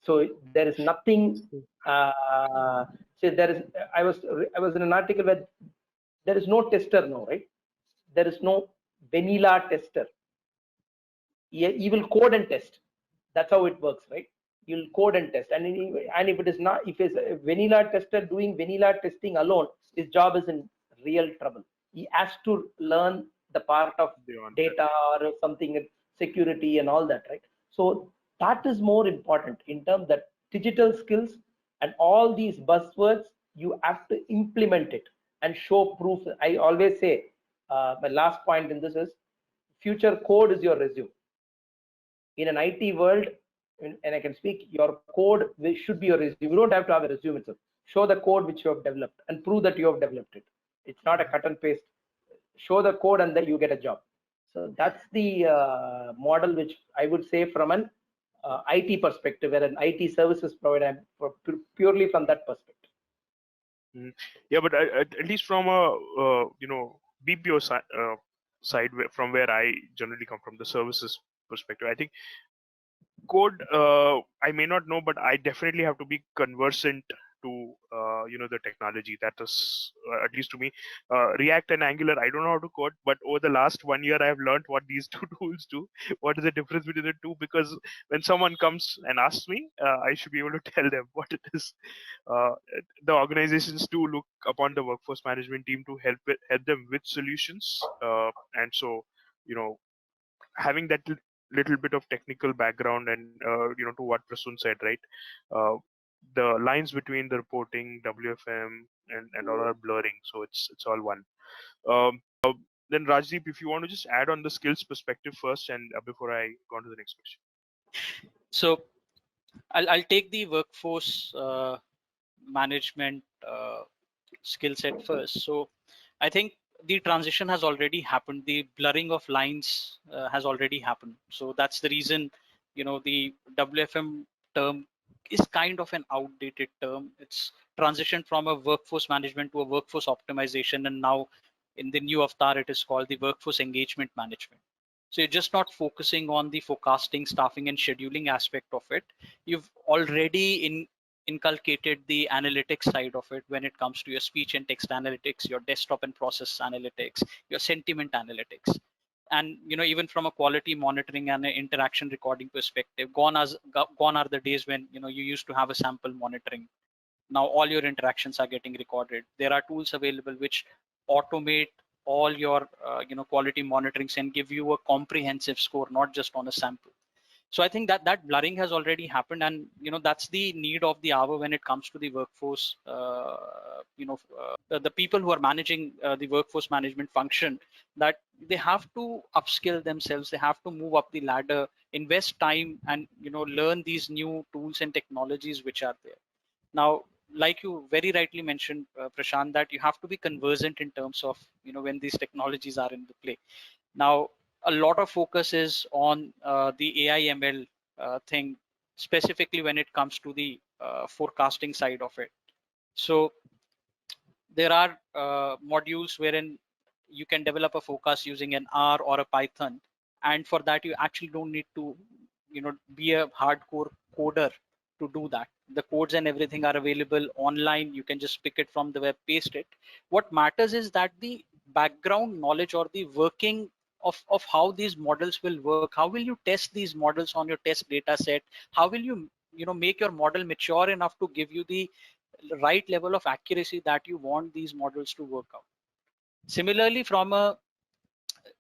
Speaker 5: So there is nothing, so there is, I was in an article where there is no tester now, right? There is no vanilla tester. You will code and test. That's how it works, right? You'll code and test, and if it is not, if it's a vanilla tester doing vanilla testing alone, his job is in real trouble. He has to learn the part of data or something, security and all that, right? So that is more important in terms that digital skills and all these buzzwords, you have to implement it and show proof. I always say, my last point in this is, future code is your resume. In an IT world, and I can speak, your code should be your resume. You don't have to have a resume itself. Show the code which you have developed and prove that you have developed it. It's not a cut and paste. Show the code and then you get a job. So that's the model which I would say from an IT perspective, where an IT services provider, purely from that perspective.
Speaker 2: Yeah, but at least from a BPO side, from where I generally come from, the services perspective, I think code, I may not know, but I definitely have to be conversant to the technology. That is, at least to me, React and Angular, I don't know how to code, but over the last 1 year I have learned what these two tools do, what is the difference between the two, because when someone comes and asks me, I should be able to tell them what it is. uh, the organizations do look upon the workforce management team to help them with solutions, and so having that little bit of technical background, and to what Prasun said, right, uh, the lines between the reporting, WFM, and all are blurring, so it's all one. Then Rajdeep, if you want to just add on the skills perspective first, and before I go on to the next question.
Speaker 4: So I'll take the workforce management skill set first. So I think the transition has already happened. The blurring of lines has already happened. So that's the reason, the WFM term is kind of an outdated term. It's transitioned from a workforce management to a workforce optimization, and now in the new avatar, it is called the workforce engagement management. So you're just not focusing on the forecasting, staffing, and scheduling aspect of it. You've already inculcated the analytics side of it when it comes to your speech and text analytics, your desktop and process analytics, your sentiment analytics. And even from a quality monitoring and an interaction recording perspective, gone are the days when you used to have a sample monitoring. Now all your interactions are getting recorded. There are tools available which automate all your quality monitorings and give you a comprehensive score, not just on a sample. So I think that blurring has already happened, and that's the need of the hour when it comes to the workforce. The people who are managing the workforce management function, that they have to upskill themselves, they have to move up the ladder, invest time, and learn these new tools and technologies which are there. Now, like you very rightly mentioned, Prashant, that you have to be conversant in terms of when these technologies are in the play. Now, a lot of focus is on the AI ML thing, specifically when it comes to the forecasting side of it. So there are modules wherein you can develop a forecast using an R or a Python, and for that you actually don't need to be a hardcore coder to do that. The codes and everything are available online. You can just pick it from the web, paste it. What matters is that the background knowledge or the working of how these models will work, how will you test these models on your test data set, how will you make your model mature enough to give you the right level of accuracy that you want these models to work out. Similarly, from a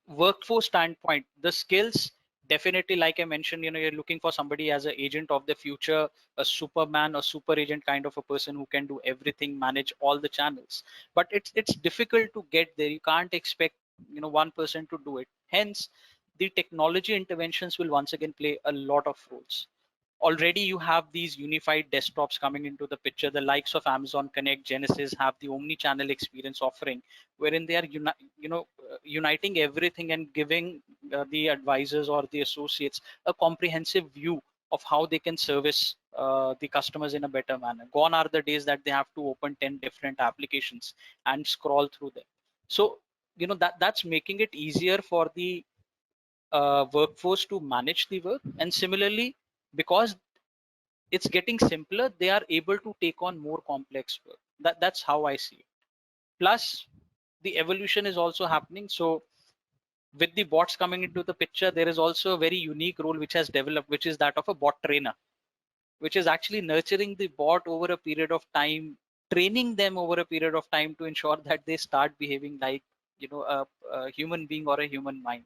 Speaker 4: workforce standpoint, the skills, definitely, like I mentioned, you're looking for somebody as an agent of the future, a superman or super agent kind of a person who can do everything, manage all the channels. But it's difficult to get there. You can't expect one person to do it. Hence, the technology interventions will once again play a lot of roles. Already you have these unified desktops coming into the picture. The likes of Amazon Connect, Genesis have the omni-channel experience offering, wherein they are uniting everything and giving the advisors or the associates a comprehensive view of how they can service the customers in a better manner. Gone are the days that they have to open 10 different applications and scroll through them. So that's making it easier for the workforce to manage the work. And similarly, because it's getting simpler, they are able to take on more complex work. That's how I see it. Plus, the evolution is also happening. So with the bots coming into the picture, there is also a very unique role which has developed, which is that of a bot trainer, which is actually nurturing the bot over a period of time, training them over a period of time to ensure that they start behaving like a human being or a human mind.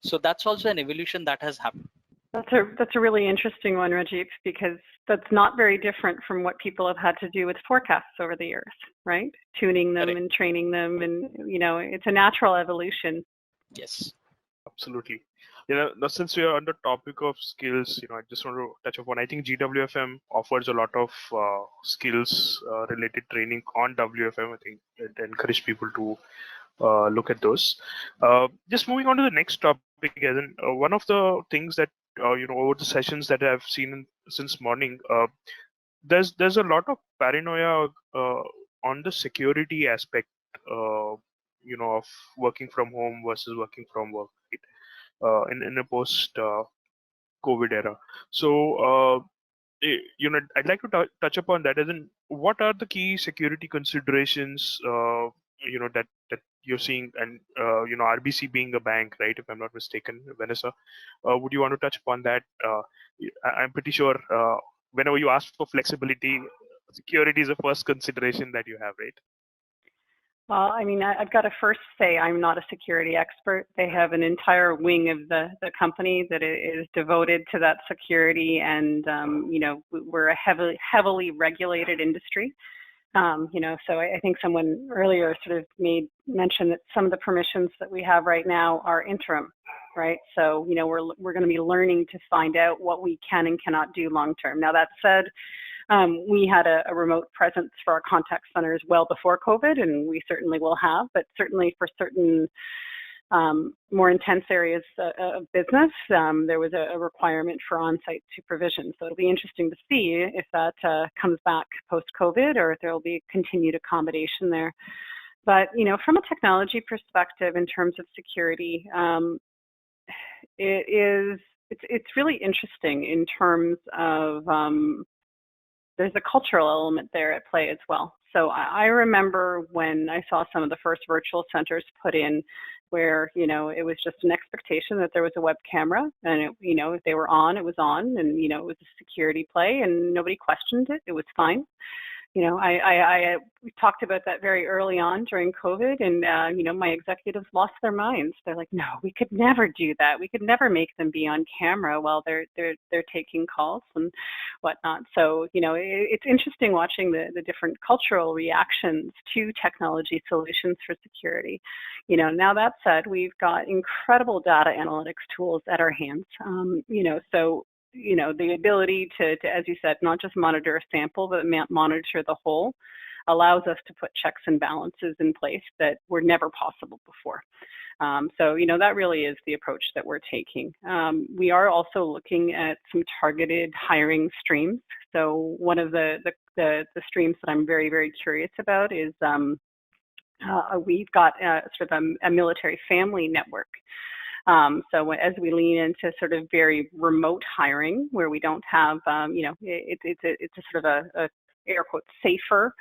Speaker 4: So that's also an evolution that has happened.
Speaker 3: That's a really interesting one, Rajdeep, because that's not very different from what people have had to do with forecasts over the years, right? Tuning them
Speaker 4: Correct.
Speaker 3: and training them, and it's a natural evolution.
Speaker 4: Yes.
Speaker 2: Absolutely. Now since we are on the topic of skills, I just want to touch upon, I think GWFM offers a lot of skills related training on WFM. I think it encourage people to look at those. Just moving on to the next topic, again, one of the things that over the sessions that I've seen since morning, there's a lot of paranoia on the security aspect, of working from home versus working from work, right? In a post COVID era. So, I'd like to touch upon that. As in, what are the key security considerations, that you're seeing, and RBC being a bank, right? If I'm not mistaken, Vanessa, would you want to touch upon that? I'm pretty sure whenever you ask for flexibility, security is the first consideration that you have, right?
Speaker 3: Well, I mean, I've got to first say I'm not a security expert. They have an entire wing of the company that is devoted to that security, and we're a heavily regulated industry. So I think someone earlier sort of made mention that some of the permissions that we have right now are interim, right? So we're going to be learning to find out what we can and cannot do long term. Now that said, we had a remote presence for our contact centers well before COVID, and we certainly will have, but certainly for certain more intense areas of business, there was a requirement for on-site supervision. So it'll be interesting to see if that comes back post-COVID, or if there will be continued accommodation there. But from a technology perspective, in terms of security, it's really interesting in terms of there's a cultural element there at play as well. So I remember when I saw some of the first virtual centers put in, where it was just an expectation that there was a web camera, and if they were on, it was on, and it was a security play, and nobody questioned it. It was fine. We talked about that very early on during COVID, and my executives lost their minds. They're like, no, we could never do that. We could never make them be on camera while they're taking calls and whatnot. So it's interesting watching the different cultural reactions to technology solutions for security. Now that said, we've got incredible data analytics tools at our hands. So the ability to, as you said, not just monitor a sample, but monitor the whole, allows us to put checks and balances in place that were never possible before. So that really is the approach that we're taking. We are also looking at some targeted hiring streams. So one of the streams that I'm very, very curious about is we've got sort of a military family network. So as we lean into sort of very remote hiring, where we don't have, it's a sort of a air quotes safer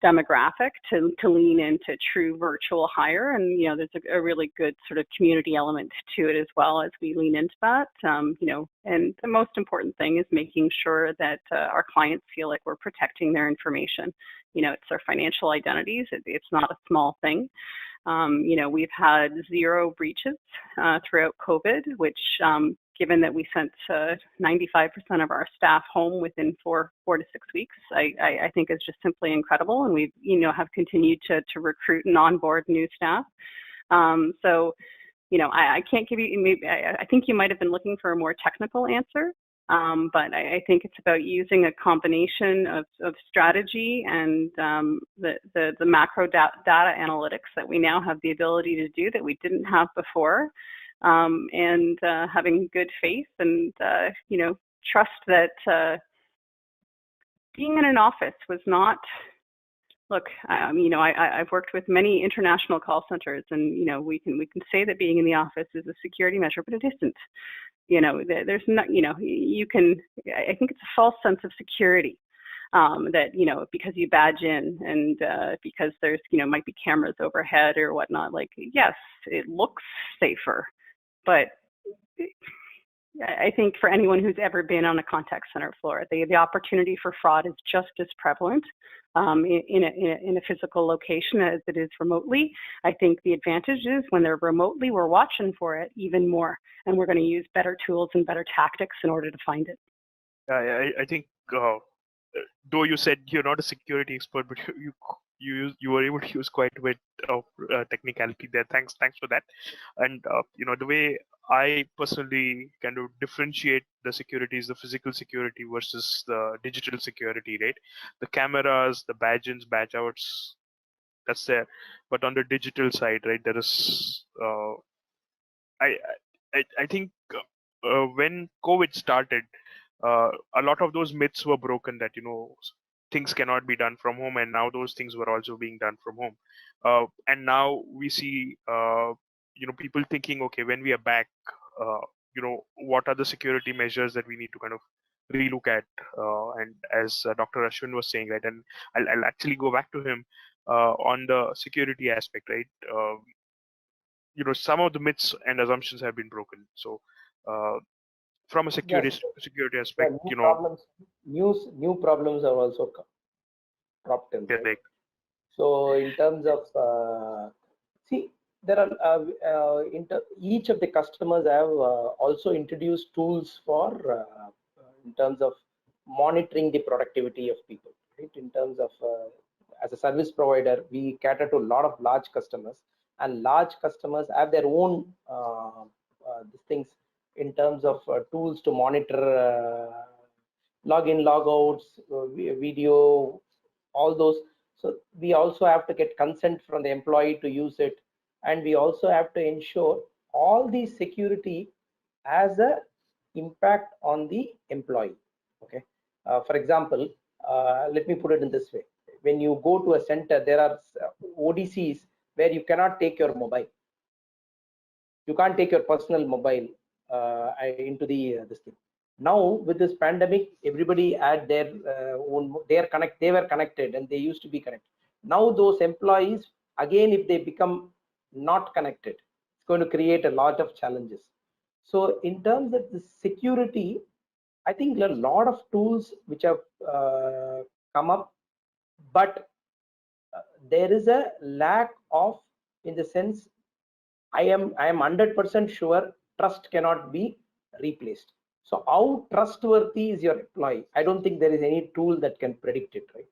Speaker 3: demographic to lean into true virtual hire, and there's a really good sort of community element to it as well as we lean into that. And the most important thing is making sure that our clients feel like we're protecting their information. It's their financial identities. It's not a small thing. We've had 0 breaches throughout COVID, which, given that we sent 95% of our staff home within 4 to 6 weeks, I think is just simply incredible. And we, have continued to recruit and onboard new staff. So, I can't give you, maybe, I think you might have been looking for a more technical answer. But I think it's about using a combination of strategy and the macro data analytics that we now have the ability to do that we didn't have before, and having good faith and trust that being in an office was not. Look, I've worked with many international call centers, and we can say that being in the office is a security measure, but it isn't. There's not, you can, I think it's a false sense of security, that, because you badge in and because there's, might be cameras overhead or whatnot, like, yes, it looks safer, but I think for anyone who's ever been on a contact center floor, the opportunity for fraud is just as prevalent in a physical location as it is remotely. I think the advantage is when they're remotely, we're watching for it even more, and we're going to use better tools and better tactics in order to find it.
Speaker 2: I think, though you said you're not a security expert, but you were able to use quite a bit of technicality there. Thanks for that. And the way I personally kind of differentiate the security is the physical security versus the digital security, right? The cameras, the badge-ins, badge-outs, that's there. But on the digital side, right, there is, I think when COVID started, a lot of those myths were broken that, things cannot be done from home, and now those things were also being done from home. And now we see, people thinking, okay, when we are back, what are the security measures that we need to kind of relook at, and as Dr. Ashwin was saying, right, and I'll actually go back to him on the security aspect, right. Some of the myths and assumptions have been broken. So from a security aspect,
Speaker 5: new problems are also cropped in. Right? So in terms of see, there are each of the customers have also introduced tools for in terms of monitoring the productivity of people. Right? In terms of as a service provider, we cater to a lot of large customers, and large customers have their own these things in terms of tools to monitor login, logouts, video, all those. So we also have to get consent from the employee to use it, and we also have to ensure all the security has a impact on the employee. Okay, for example, let me put it in this way: when you go to a center, there are ODCs where you cannot take your mobile. You can't take your personal mobile into the this thing. Now with this pandemic, everybody had their own. They were connected, and they used to be connected. Now those employees, again, if they become not connected, it's going to create a lot of challenges. So in terms of the security, I think there are a lot of tools which have come up, but there is a lack of, in the sense, I am 100% sure trust cannot be replaced. So how trustworthy is your employee? I don't think there is any tool that can predict it, right?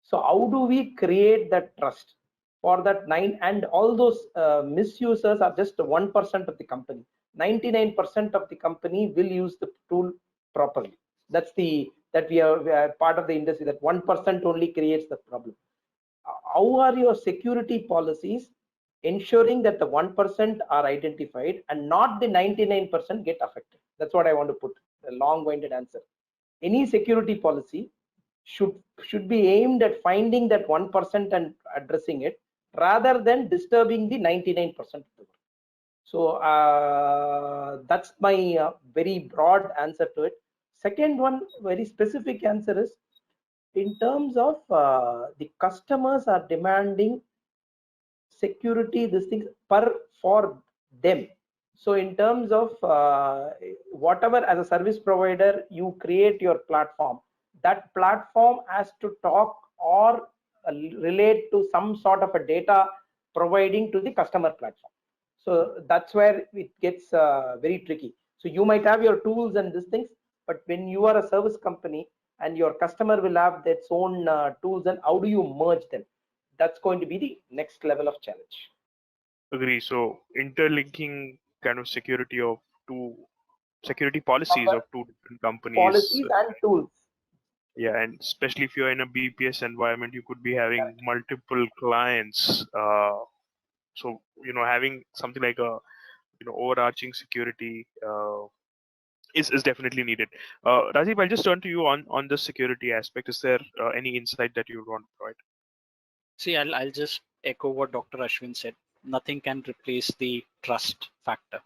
Speaker 5: So how do we create that trust? For that and all those misusers are just 1% of the company. 99% of the company will use the tool properly. That's we are part of the industry, that 1% only creates the problem. How are your security policies ensuring that the 1% are identified and not the 99% get affected? That's what I want to put, a long-winded answer. Any security policy should be aimed at finding that 1% and addressing it, rather than disturbing the 99% of the work. So that's my very broad answer to it. Second one, very specific answer is, in terms of the customers are demanding security, these things for them. So in terms of whatever, as a service provider, you create your platform, that platform has to talk or relate to some sort of a data providing to the customer platform. So that's where it gets very tricky. So you might have your tools and these things, but when you are a service company and your customer will have its own tools, and how do you merge them? That's going to be the next level of challenge.
Speaker 2: Agree. So interlinking kind of security policies of two different companies.
Speaker 5: Policies and tools.
Speaker 2: Yeah, and especially if you're in a BPS environment, you could be having multiple clients. So having something like a overarching security is definitely needed. Rajdeep, I'll just turn to you on the security aspect. Is there any insight that you would want to provide?
Speaker 4: See, I'll just echo what Dr. Ashwin said. Nothing can replace the trust factor.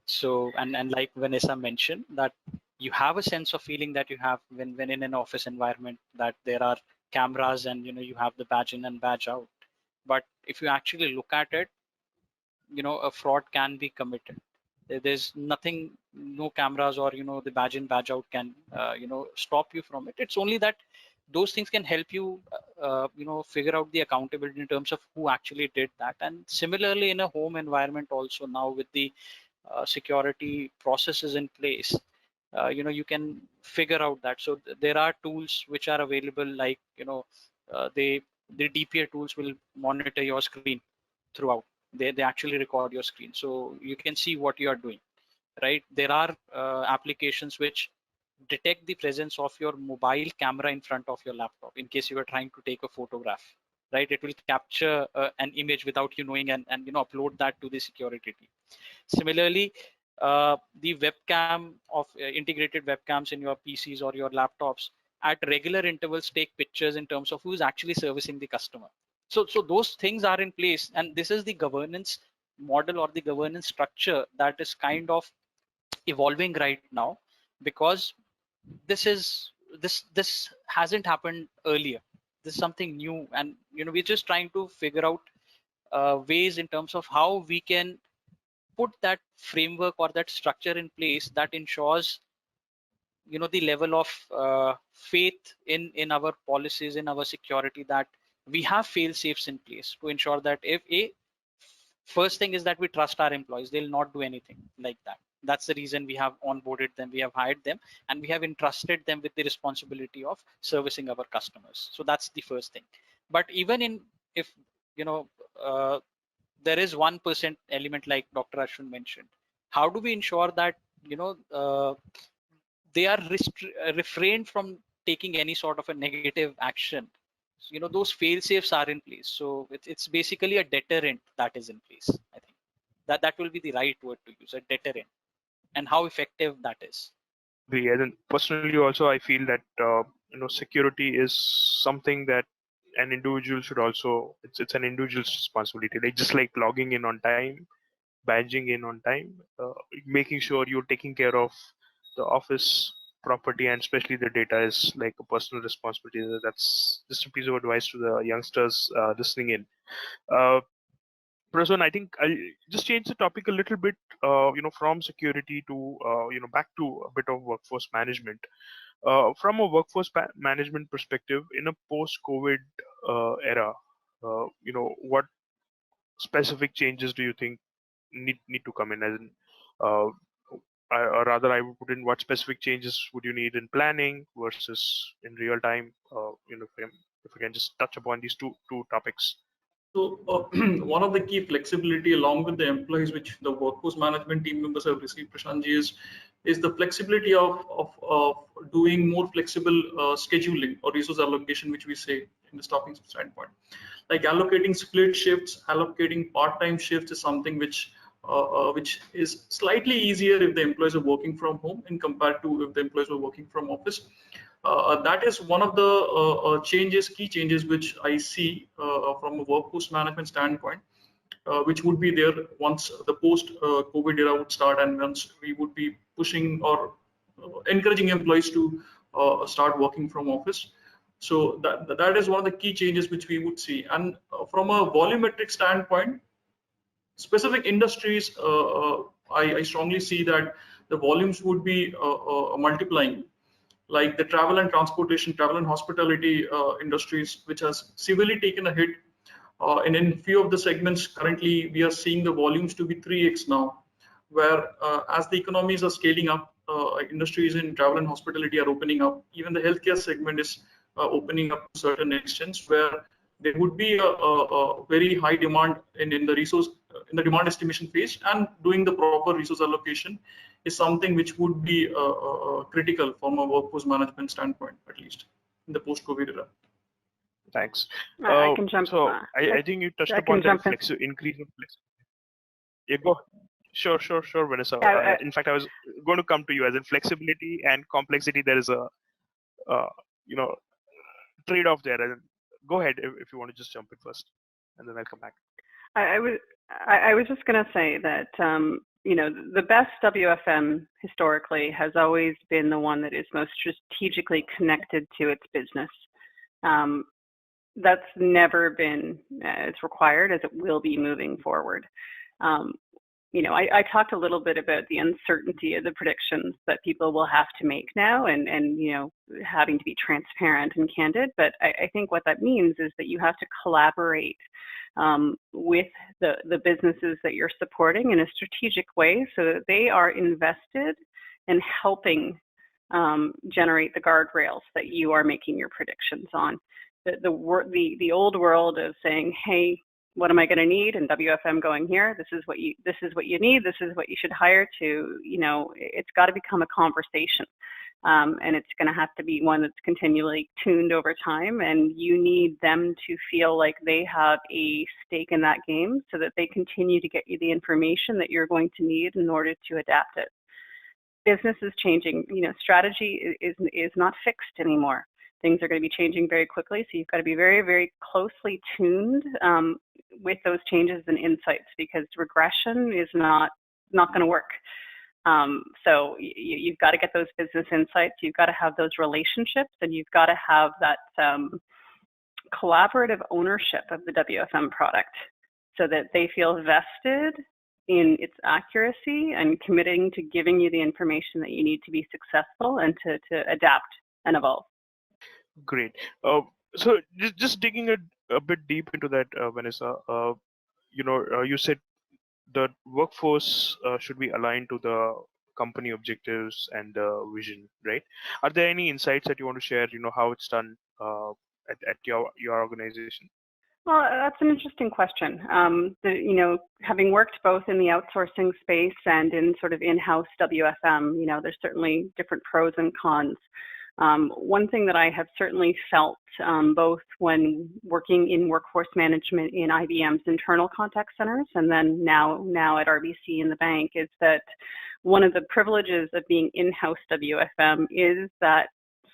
Speaker 4: So, and like Vanessa mentioned, that you have a sense of feeling that you have when in an office environment, that there are cameras and you have the badge in and badge out. But if you actually look at it, a fraud can be committed. There's nothing, no cameras or the badge in badge out can stop you from it. It's only that those things can help you figure out the accountability in terms of who actually did that. And similarly, in a home environment also, now with the security processes in place, you can figure out that. So there are tools which are available, like the DPA tools will monitor your screen throughout. They actually record your screen, so you can see what you are doing, right? There are applications which detect the presence of your mobile camera in front of your laptop in case you are trying to take a photograph, right? It will capture an image without you knowing and upload that to the security team. Similarly, the webcam of integrated webcams in your PCs or your laptops at regular intervals take pictures in terms of who is actually servicing the customer. So those things are in place, and this is the governance model or the governance structure that is kind of evolving right now, because this hasn't happened earlier. This is something new, and we're just trying to figure out ways in terms of how we can put that framework or that structure in place that ensures the level of faith in our policies, in our security, that we have fail safes in place to ensure that if first thing is that we trust our employees, they'll not do anything like that. That's the reason we have onboarded them, we have hired them, and we have entrusted them with the responsibility of servicing our customers. So that's the first thing. But even if there is 1% element, like Dr. Ashwin mentioned, how do we ensure that they are refrained from taking any sort of a negative action? Those fail safes are in place. So it's basically a deterrent that is in place. I think that will be the right word to use, a deterrent, and how effective that is.
Speaker 2: And then personally also, I feel that security is something that an individual should also, it's an individual's responsibility, like just like logging in on time, badging in on time, making sure you're taking care of the office property, and especially the data is like a personal responsibility. That's just a piece of advice to the youngsters listening in. Prasun, I think I'll just change the topic a little bit, from security to, back to a bit of workforce management. From a workforce management perspective, in a post-COVID era, what specific changes do you think need to come in? As in, or rather, I would put in, what specific changes would you need in planning versus in real time? If we can just touch upon these two topics.
Speaker 6: So one of the key flexibility along with the employees which the workforce management team members have received, Prashantji, is the flexibility of doing more flexible scheduling or resource allocation, which we say in the staffing standpoint. Like allocating split shifts, allocating part-time shifts is something which is slightly easier if the employees are working from home in compared to if the employees were working from office. That is one of the key changes which I see from a workforce management standpoint, which would be there once the post-COVID era would start, and once we would be pushing or encouraging employees to start working from office. So that is one of the key changes which we would see. And from a volumetric standpoint, specific industries, I strongly see that the volumes would be multiplying, like the travel and transportation, travel and hospitality industries, which has severely taken a hit. And in few of the segments, currently we are seeing the volumes to be 3x now, where as the economies are scaling up, industries in travel and hospitality are opening up. Even the healthcare segment is opening up to certain extents, where there would be a very high demand in the demand estimation phase, and doing the proper resource allocation is something which would be critical from a workforce management standpoint, at least in the post-COVID era.
Speaker 2: Thanks.
Speaker 3: I can jump.
Speaker 2: So I think you touched upon the increase of flexibility. Yeah, go. Sure, Vanessa. In fact, I was going to come to you. As in flexibility and complexity, there is a trade-off there. And go ahead if you want to just jump in first, and then I'll come back.
Speaker 3: I was just going to say that the best WFM historically has always been the one that is most strategically connected to its business. That's never been as required as it will be moving forward. I talked a little bit about the uncertainty of the predictions that people will have to make now, and having to be transparent and candid. But I think what that means is that you have to collaborate with the businesses that you're supporting in a strategic way, so that they are invested in helping generate the guardrails that you are making your predictions on. The old world of saying, hey, what am I going to need? And WFM going, here, this is what you need, this is what you should hire to, it's got to become a conversation. And it's going to have to be one that's continually tuned over time, and you need them to feel like they have a stake in that game, so that they continue to get you the information that you're going to need in order to adapt it. Business is changing, strategy is not fixed anymore. Things are going to be changing very quickly, so you've got to be very, very closely tuned with those changes and insights, because regression is not going to work. So you've got to get those business insights, you've got to have those relationships, and you've got to have that collaborative ownership of the WFM product so that they feel vested in its accuracy and committing to giving you the information that you need to be successful and to adapt and evolve.
Speaker 2: Great. So just digging a bit deep into that, Vanessa, you said the workforce should be aligned to the company objectives and vision, right? Are there any insights that you want to share, how it's done at your organization?
Speaker 3: Well, that's an interesting question. Having worked both in the outsourcing space and in sort of in-house WFM, there's certainly different pros and cons. One thing that I have certainly felt both when working in workforce management in IBM's internal contact centers and then now at RBC in the bank is that one of the privileges of being in-house WFM is that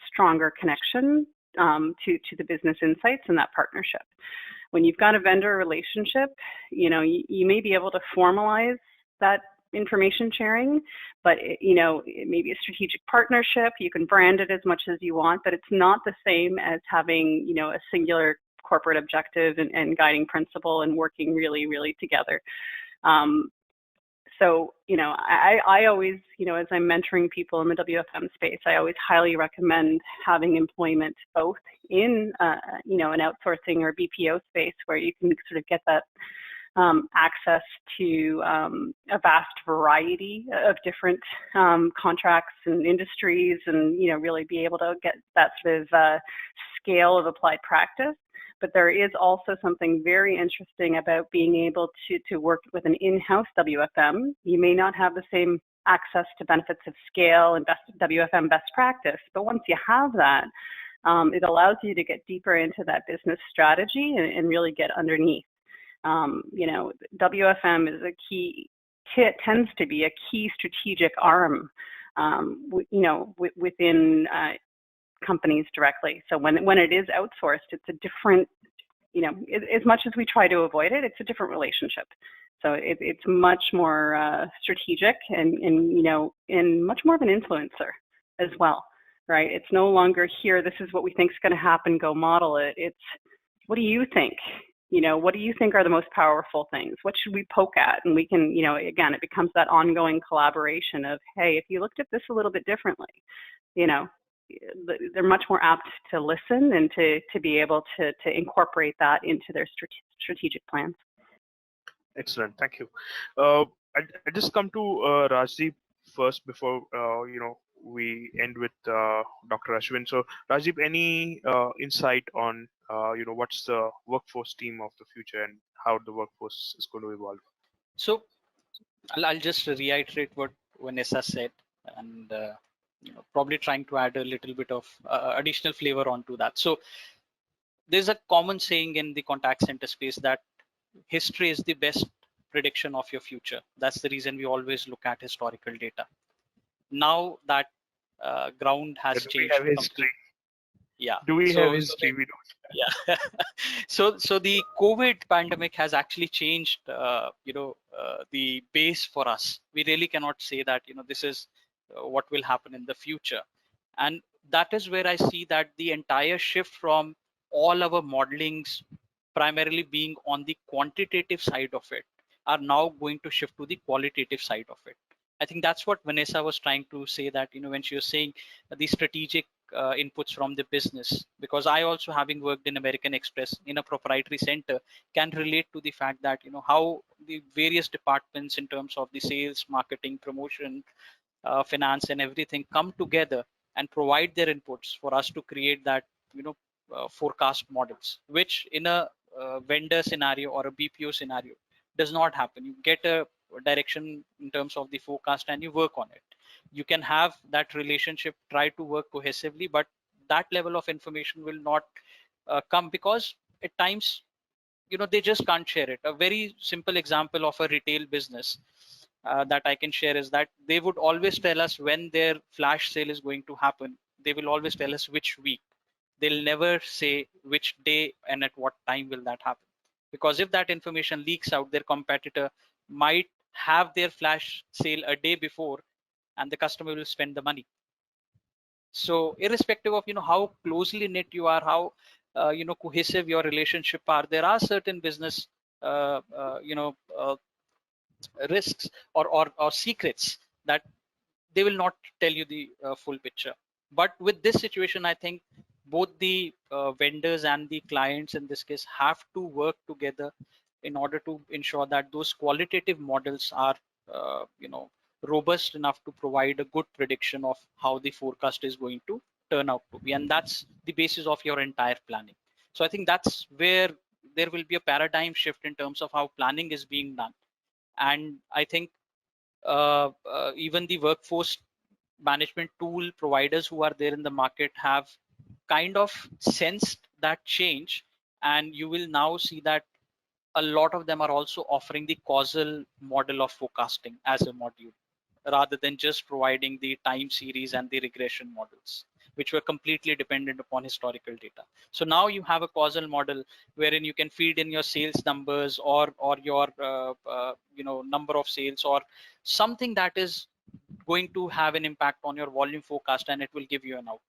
Speaker 3: stronger connection to the business insights and that partnership. When you've got a vendor relationship, you may be able to formalize that information sharing, but it may be a strategic partnership. You can brand it as much as you want, but it's not the same as having a singular corporate objective and guiding principle and working really, really together. So I always, as I'm mentoring people in the WFM space, I always highly recommend having employment both in an outsourcing or BPO space where you can sort of get that access to a vast variety of different contracts and industries, and really be able to get that sort of scale of applied practice. But there is also something very interesting about being able to work with an in-house WFM. You may not have the same access to benefits of scale and WFM best practice, but once you have that, it allows you to get deeper into that business strategy and really get underneath. WFM is tends to be a key strategic arm, within companies directly. So when it is outsourced, it's a different, as much as we try to avoid it, it's a different relationship. So it's much more strategic and much more of an influencer as well, right? It's no longer here, this is what we think is going to happen, go model it. It's, what do you think? What do you think are the most powerful things? What should we poke at? And we can, again, it becomes that ongoing collaboration of, hey, if you looked at this a little bit differently, they're much more apt to listen and to be able to incorporate that into their strategic plans.
Speaker 2: Excellent, thank you. I just come to Rajdeep first before we end with Dr. Ashwin. So Rajdeep, any insight on what's the workforce team of the future and how the workforce is going to evolve?
Speaker 4: So I'll just reiterate what Vanessa said, and probably trying to add a little bit of additional flavor onto that. So there's a common saying in the contact center space that history is the best prediction of your future. That's the reason we always look at historical data. Now that ground has changed.
Speaker 2: Do we have history?
Speaker 4: Yeah.
Speaker 2: Do we have history? We don't.
Speaker 4: Yeah. So the COVID pandemic has actually changed, the base for us. We really cannot say that, this is what will happen in the future. And that is where I see that the entire shift from all our modelings primarily being on the quantitative side of it are now going to shift to the qualitative side of it. I think that's what Vanessa was trying to say, that when she was saying the strategic inputs from the business, because I also, having worked in American Express in a proprietary center, can relate to the fact that how the various departments in terms of the sales, marketing, promotion, finance and everything come together and provide their inputs for us to create that forecast models, which in a vendor scenario or a BPO scenario does not happen. You get a direction in terms of the forecast and you work on it. You can have that relationship, try to work cohesively, but that level of information will not come, because at times they just can't share it. A very simple example of a retail business that I can share is that they would always tell us when their flash sale is going to happen. They will always tell us which week. They'll never say which day and at what time will that happen, because if that information leaks out, their competitor might have their flash sale a day before and the customer will spend the money. So irrespective of how closely knit you are, how cohesive your relationship are, there are certain business risks or secrets that they will not tell you the full picture. But with this situation, I think both the vendors and the clients in this case have to work together in order to ensure that those qualitative models are robust enough to provide a good prediction of how the forecast is going to turn out to be, and that's the basis of your entire planning. So I think that's where there will be a paradigm shift in terms of how planning is being done. And I think even the workforce management tool providers who are there in the market have kind of sensed that change, and you will now see that a lot of them are also offering the causal model of forecasting as a module, rather than just providing the time series and the regression models, which were completely dependent upon historical data. So now you have a causal model wherein you can feed in your sales numbers or your number of sales or something that is going to have an impact on your volume forecast, and it will give you an output.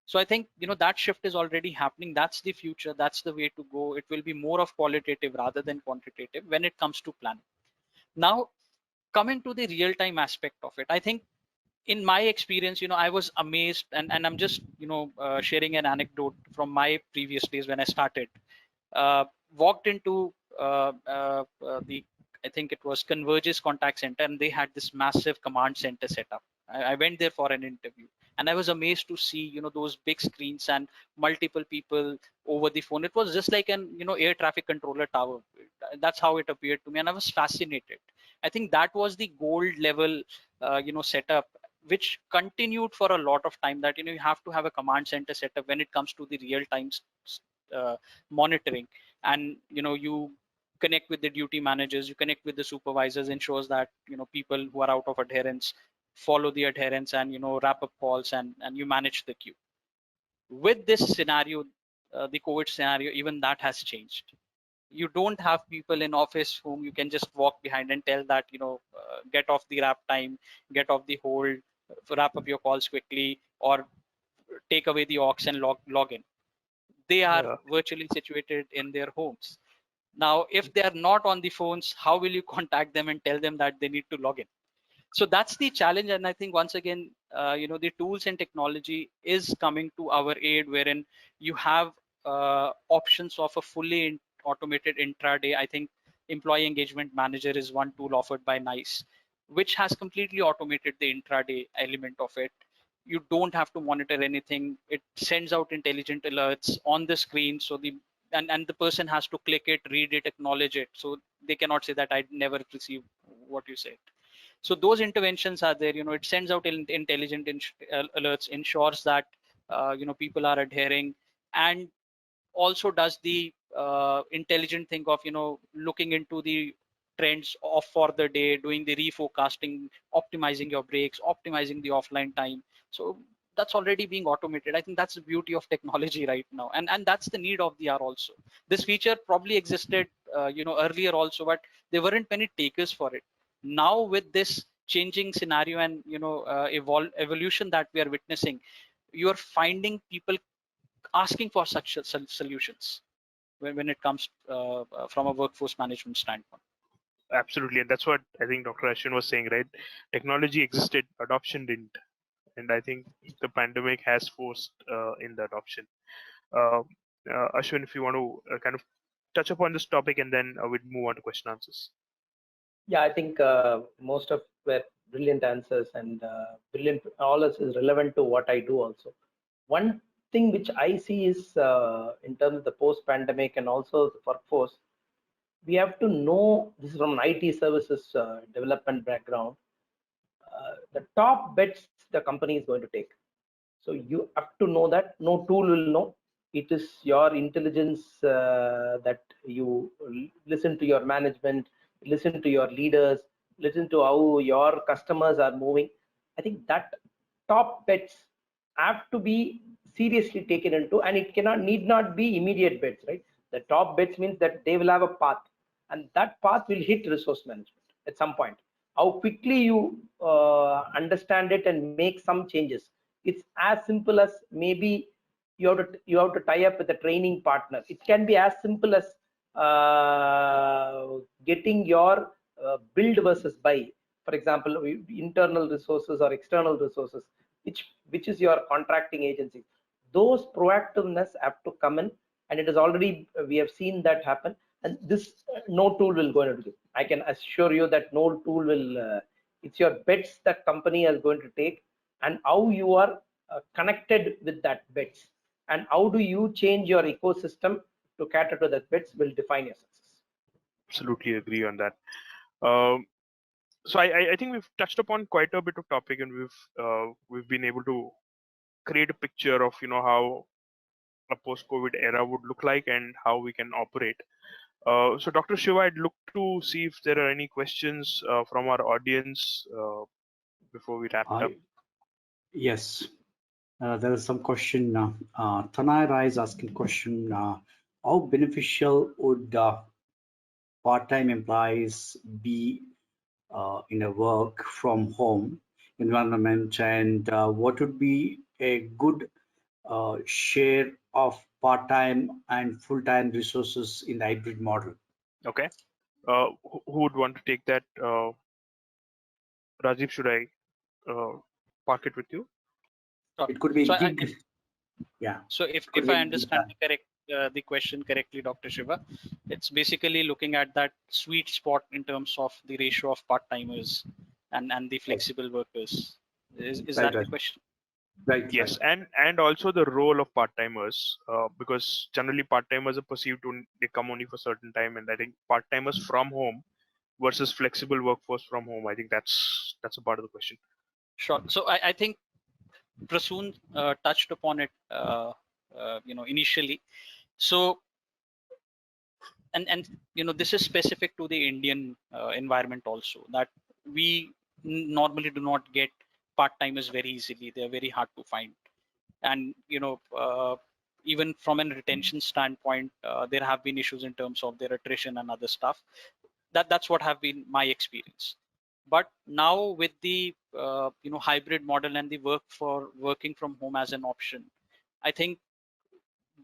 Speaker 4: So I think that shift is already happening. That's the future. That's the way to go. It will be more of qualitative rather than quantitative when it comes to planning. Now, coming to the real-time aspect of it, I think in my experience, I was amazed, and I'm just sharing an anecdote from my previous days when I started. Walked into the, I think it was Converge's contact center, and they had this massive command center set up. I went there for an interview, and I was amazed to see those big screens and multiple people over the phone. It was just like an air traffic controller tower. That's how it appeared to me, and I was fascinated. I think that was the gold level setup, which continued for a lot of time, that you have to have a command center setup when it comes to the real-time monitoring. And you connect with the duty managers, you connect with the supervisors, ensures that people who are out of adherence follow the adherence, and wrap up calls, and you manage the queue. With this scenario, the COVID scenario, even that has changed. You don't have people in office whom you can just walk behind and tell that get off the wrap time, get off the hold, wrap up your calls quickly, or take away the aux and log in. They are virtually situated in their homes. Now, if they are not on the phones, how will you contact them and tell them that they need to log in? So that's the challenge. And I think once again, the tools and technology is coming to our aid, wherein you have options of a fully automated intraday. I think Employee Engagement Manager is one tool offered by NICE, which has completely automated the intraday element of it. You don't have to monitor anything. It sends out intelligent alerts on the screen. So and the person has to click it, read it, acknowledge it. So they cannot say that I never received what you said. So those interventions are there. It sends out intelligent alerts, ensures that people are adhering, and also does the intelligent thing of looking into the trends of for the day, doing the reforecasting, optimizing your breaks, optimizing the offline time. So that's already being automated. I think that's the beauty of technology right now, and that's the need of the hour also. This feature probably existed earlier also, but there weren't many takers for it. Now with this changing scenario and evolution that we are witnessing, you are finding people asking for such solutions when it comes from a workforce management standpoint.
Speaker 2: Absolutely, and that's what I think Dr. Ashwin was saying, right? Technology existed, adoption didn't, and I think the pandemic has forced in the adoption. Ashwin, if you want to kind of touch upon this topic, and then we'd move on to question answers.
Speaker 5: Yeah, I think most of were brilliant answers, and brilliant. All this is relevant to what I do also. One thing which I see is in terms of the post-pandemic and also the workforce, we have to know, this is from an IT services development background, the top bets the company is going to take. So you have to know that. No tool will know. It is your intelligence that you listen to your management, listen to your leaders, listen to how your customers are moving. I think that top bets have to be seriously taken into, and it need not be immediate bets, right? The top bets means that they will have a path, and that path will hit resource management at some point. how quickly you understand it and make some changes. It's as simple as maybe you have to tie up with a training partner. It can be as simple as getting your build versus buy. For example, internal resources or external resources, which is your contracting agency. Those proactiveness have to come in, and it is already, we have seen that happen. And this no tool will go into do. I can assure you that no tool will. It's your bets that company is going to take, and how you are connected with that bets, and how do you change your ecosystem to cater to that bets will define your success.
Speaker 2: Absolutely agree on that. So I think we've touched upon quite a bit of topic, and we've been able to create a picture of how a post-COVID era would look like and how we can operate. So Dr. Shiva, I'd look to see if there are any questions from our audience before we wrap it up.
Speaker 1: Yes, there is some question. Tanay Rai is asking question, how beneficial would part-time employees be in a work from home environment, and what would be a good share of part-time and full-time resources in the hybrid model?
Speaker 2: Okay. Who would want to take that? Rajdeep, should I park it with you?
Speaker 1: It could be
Speaker 4: So
Speaker 1: gig. Yeah.
Speaker 4: So if I understand the question correctly, Dr. Shiva, it's basically looking at that sweet spot in terms of the ratio of part-timers and the flexible workers. Is
Speaker 1: Right,
Speaker 4: that
Speaker 1: right.
Speaker 4: the question?
Speaker 1: Right.
Speaker 2: Yes,
Speaker 1: right.
Speaker 2: and also the role of part-timers, because generally part-timers are perceived to they come only for certain time, and I think part-timers from home versus flexible workforce from home, I think that's a part of the question.
Speaker 4: Sure. So I think Prasoon touched upon it, initially. So and this is specific to the Indian environment also, that we normally do not get part-timers very easily. They're very hard to find, and even from a retention standpoint, there have been issues in terms of their attrition and other stuff. That's what have been my experience. But now with the hybrid model and the working from home as an option, I think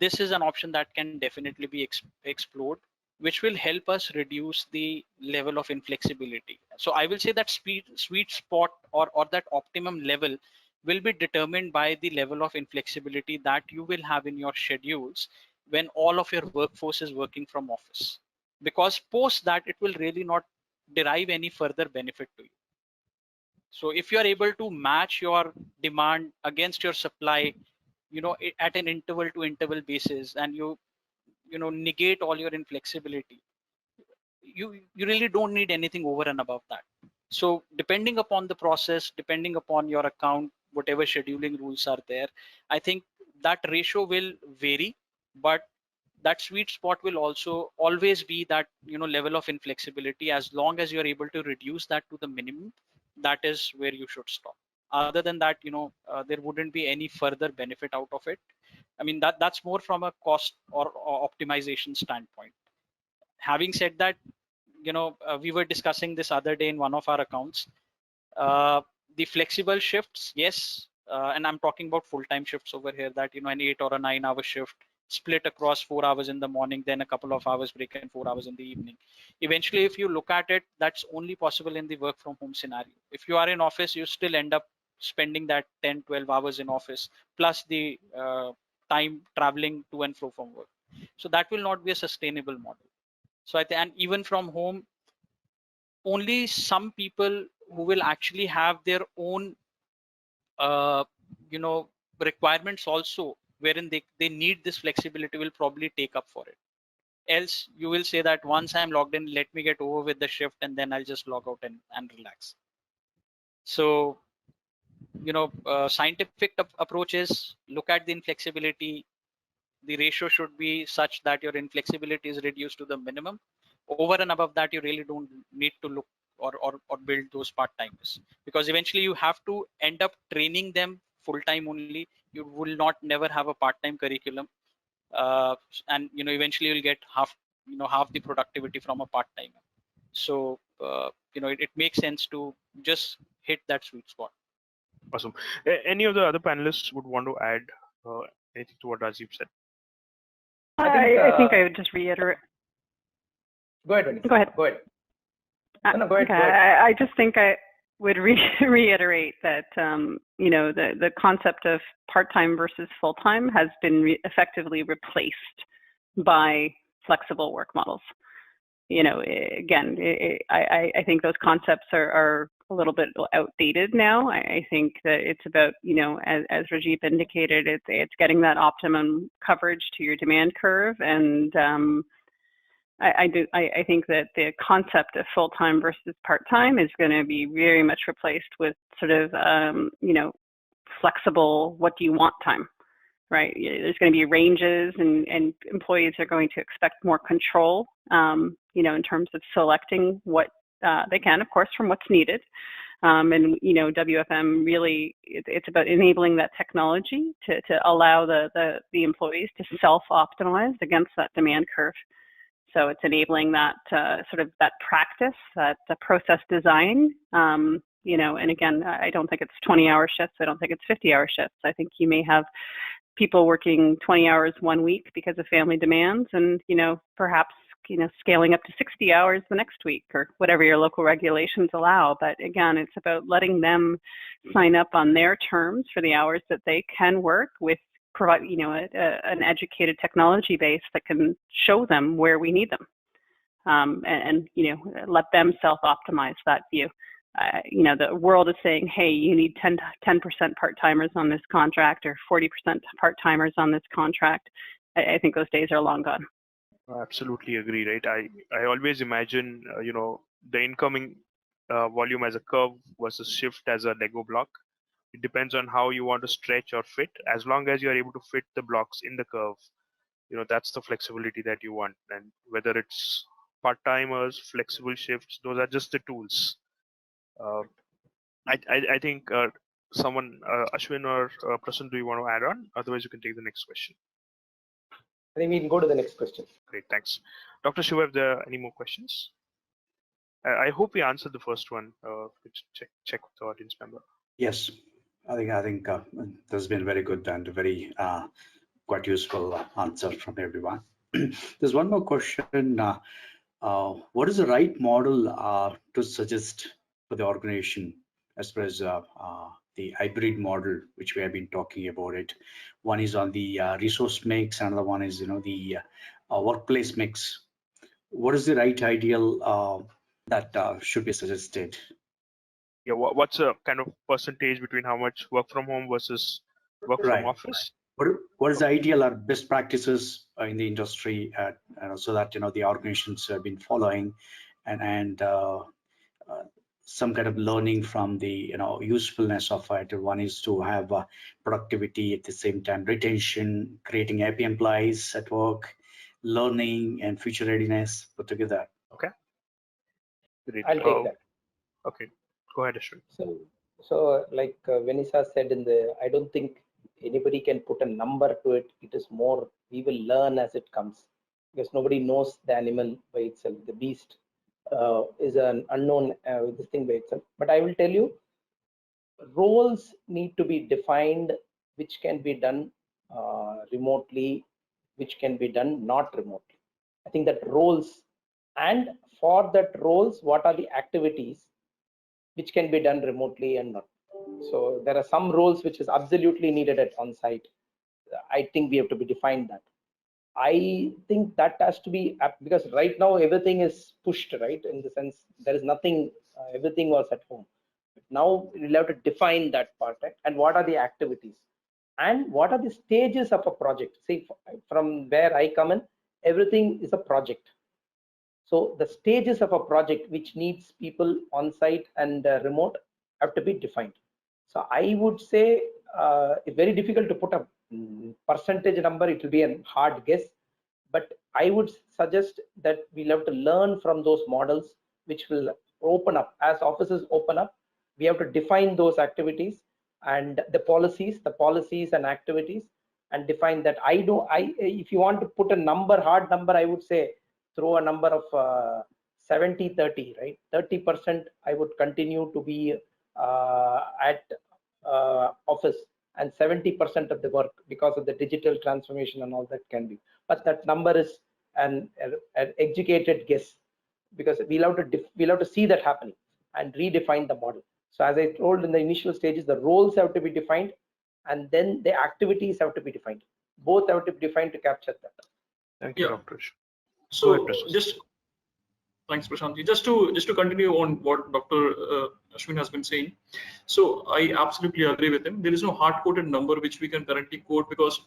Speaker 4: this is an option that can definitely be explored, which will help us reduce the level of inflexibility. So I will say that sweet spot or that optimum level will be determined by the level of inflexibility that you will have in your schedules when all of your workforce is working from office. Because post that, it will really not derive any further benefit to you. So if you are able to match your demand against your supply, at an interval to interval basis, and you negate all your inflexibility, you really don't need anything over and above that. So depending upon the process, depending upon your account, whatever scheduling rules are there, I think that ratio will vary, but that sweet spot will also always be that level of inflexibility. As long as you're able to reduce that to the minimum, that is where you should stop. Other than that, there wouldn't be any further benefit out of it. I mean, that's more from a cost or optimization standpoint. Having said that, we were discussing this other day in one of our accounts. The flexible shifts, yes, and I'm talking about full-time shifts over here, that an 8 or a 9-hour shift split across 4 hours in the morning, then a couple of hours break and 4 hours in the evening. Eventually, if you look at it, that's only possible in the work from home scenario. If you are in office, you still end up spending that 10-12 hours in office, plus the time traveling to and fro from work. So that will not be a sustainable model. So I think, and even from home, only some people who will actually have their own requirements also, wherein they need this flexibility, will probably take up for it. Else you will say that once I'm logged in, let me get over with the shift, and then I'll just log out and relax. So scientific approach is look at the inflexibility. The ratio should be such that your inflexibility is reduced to the minimum. Over and above that, you really don't need to look or build those part-timers, because eventually you have to end up training them full-time only. You will not never have a part-time curriculum, and eventually you'll get half the productivity from a part-timer. So it makes sense to just hit that sweet spot.
Speaker 2: Awesome. Any of the other panelists would want to add anything to what Rajdeep said?
Speaker 3: I think I would just reiterate.
Speaker 5: Go ahead, Vanessa.
Speaker 3: Go ahead.
Speaker 5: Go ahead. No, go ahead.
Speaker 3: Okay.
Speaker 5: Go ahead.
Speaker 3: I just think I would reiterate that the concept of part-time versus full-time has been effectively replaced by flexible work models. Again, I think those concepts are a little bit outdated now. I think that it's about, as Rajdeep indicated, it's getting that optimum coverage to your demand curve, and I think that the concept of full-time versus part-time is going to be very much replaced with sort of flexible, what do you want time, right? There's going to be ranges, and employees are going to expect more control, in terms of selecting what they can, of course, from what's needed. And WFM really, it's about enabling that technology to allow the employees to self-optimize against that demand curve. So it's enabling that sort of that practice, that process design. And again, I don't think it's 20-hour shifts. I don't think it's 50-hour shifts. I think you may have people working 20 hours one week because of family demands, and perhaps scaling up to 60 hours the next week, or whatever your local regulations allow. But again, it's about letting them sign up on their terms for the hours that they can work with, provide an educated technology base that can show them where we need them, and let them self-optimize that view. The world is saying, hey, you need 10% part-timers on this contract, or 40% part-timers on this contract. I think those days are long gone.
Speaker 2: I absolutely agree, right? I always imagine, the incoming volume as a curve versus shift as a Lego block. It depends on how you want to stretch or fit. As long as you're able to fit the blocks in the curve, that's the flexibility that you want. And whether it's part-timers, flexible shifts, those are just the tools. I think someone, Ashwin or Prasan, do you want to add on? Otherwise, you can take the next question.
Speaker 5: I think we can go to the next question.
Speaker 2: Great, thanks. Dr. Shiva, if there are any more questions? I hope we answered the first one. Check with the audience member.
Speaker 1: Yes, I think this has been very good and very quite useful answer from everyone. There's one more question. What is the right model to suggest for the organization as far as the hybrid model, which we have been talking about it? One is on the resource mix, another one is the workplace mix. What is the right ideal that should be suggested?
Speaker 2: Yeah, what's a kind of percentage between how much work from home versus work from office?
Speaker 1: What is the ideal or best practices in the industry, so that the organizations have been following, and some kind of learning from the usefulness of it? One is to have productivity, at the same time retention, creating happy employees at work, learning, and future readiness put together.
Speaker 2: Okay. Great.
Speaker 5: I'll take that.
Speaker 2: Okay, go ahead, Ashwin.
Speaker 5: So like Vanessa said, I don't think anybody can put a number to it. It is more, we will learn as it comes, because nobody knows the animal by itself. The beast is an unknown this thing by itself. But I will tell you, roles need to be defined, which can be done remotely, which can be done not remotely. I think that roles, and for that roles, what are the activities which can be done remotely and not. So there are some roles which is absolutely needed at on-site. I think we have to be defined that. I think that has to be, because right now everything is pushed, right? In the sense, there is nothing, everything was at home. Now we'll have to define that part, right? And what are the activities? And what are the stages of a project? See, from where I come in, everything is a project. So the stages of a project which needs people on site and remote have to be defined. So I would say it's very difficult to put a percentage number. It will be a hard guess, but I would suggest that we'll have to learn from those models which will open up. As offices open up, we have to define those activities and the policies and activities, and define that. If you want to put a number, hard number, I would say throw a number of 70-30, right? 30% I would continue to be at office, and 70% of the work because of the digital transformation and all that can be. But that number is an educated guess, because we'll have to see that happening and redefine the model. So as I told in the initial stages, the roles have to be defined, and then the activities have to be defined. Both have to be defined to capture that.
Speaker 2: Thank you, Dr.
Speaker 6: So thanks, Prashant. Just to continue on what Dr. Ashwin has been saying. So I absolutely agree with him. There is no hard-coded number which we can currently quote, because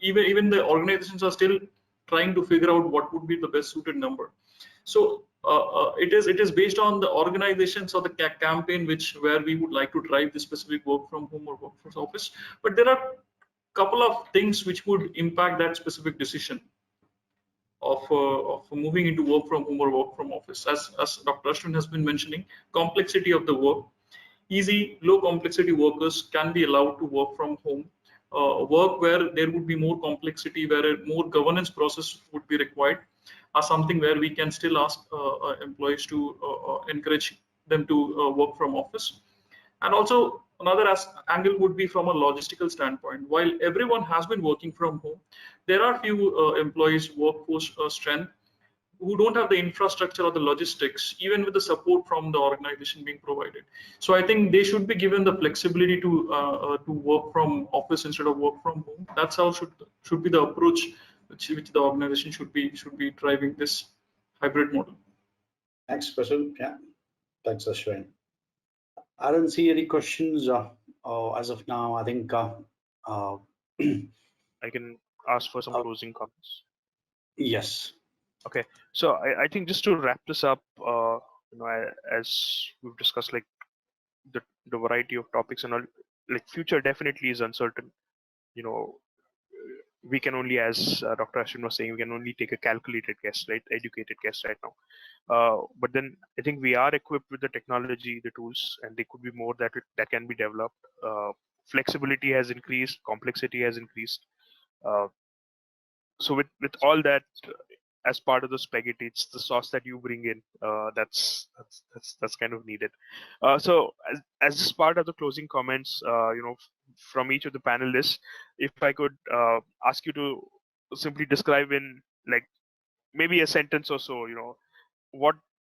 Speaker 6: even the organizations are still trying to figure out what would be the best suited number. So it is based on the organizations or the campaign where we would like to drive the specific work from home or workforce office. But there are a couple of things which would impact that specific decision of moving into work from home or work from office. As Dr. Ashwin has been mentioning, complexity of the work. Easy, low complexity workers can be allowed to work from home. Work where there would be more complexity, where a more governance process would be required, are something where we can still ask employees to encourage them to work from office. And also another angle would be from a logistical standpoint. While everyone has been working from home, there are few employees, workforce strength, who don't have the infrastructure or the logistics, even with the support from the organization being provided. So I think they should be given the flexibility to work from office instead of work from home. That's how should be the approach which the organization should be driving this hybrid model.
Speaker 1: Thanks, Prashant. Yeah, thanks, Ashwin. I don't see any questions as of now. I think
Speaker 2: I can ask for some closing comments.
Speaker 1: Yes.
Speaker 2: Okay, so I think just to wrap this up, as we've discussed, like the variety of topics and all, like future definitely is uncertain. We can only, as Dr. Ashwin was saying, we can only take a calculated guess, right? Educated guess right now. But then I think we are equipped with the technology, the tools, and there could be more that can be developed. Flexibility has increased, complexity has increased. So with all that as part of the spaghetti, it's the sauce that you bring in that's kind of needed. So as this part of the closing comments, from each of the panelists, if I could ask you to simply describe in like maybe a sentence or so, what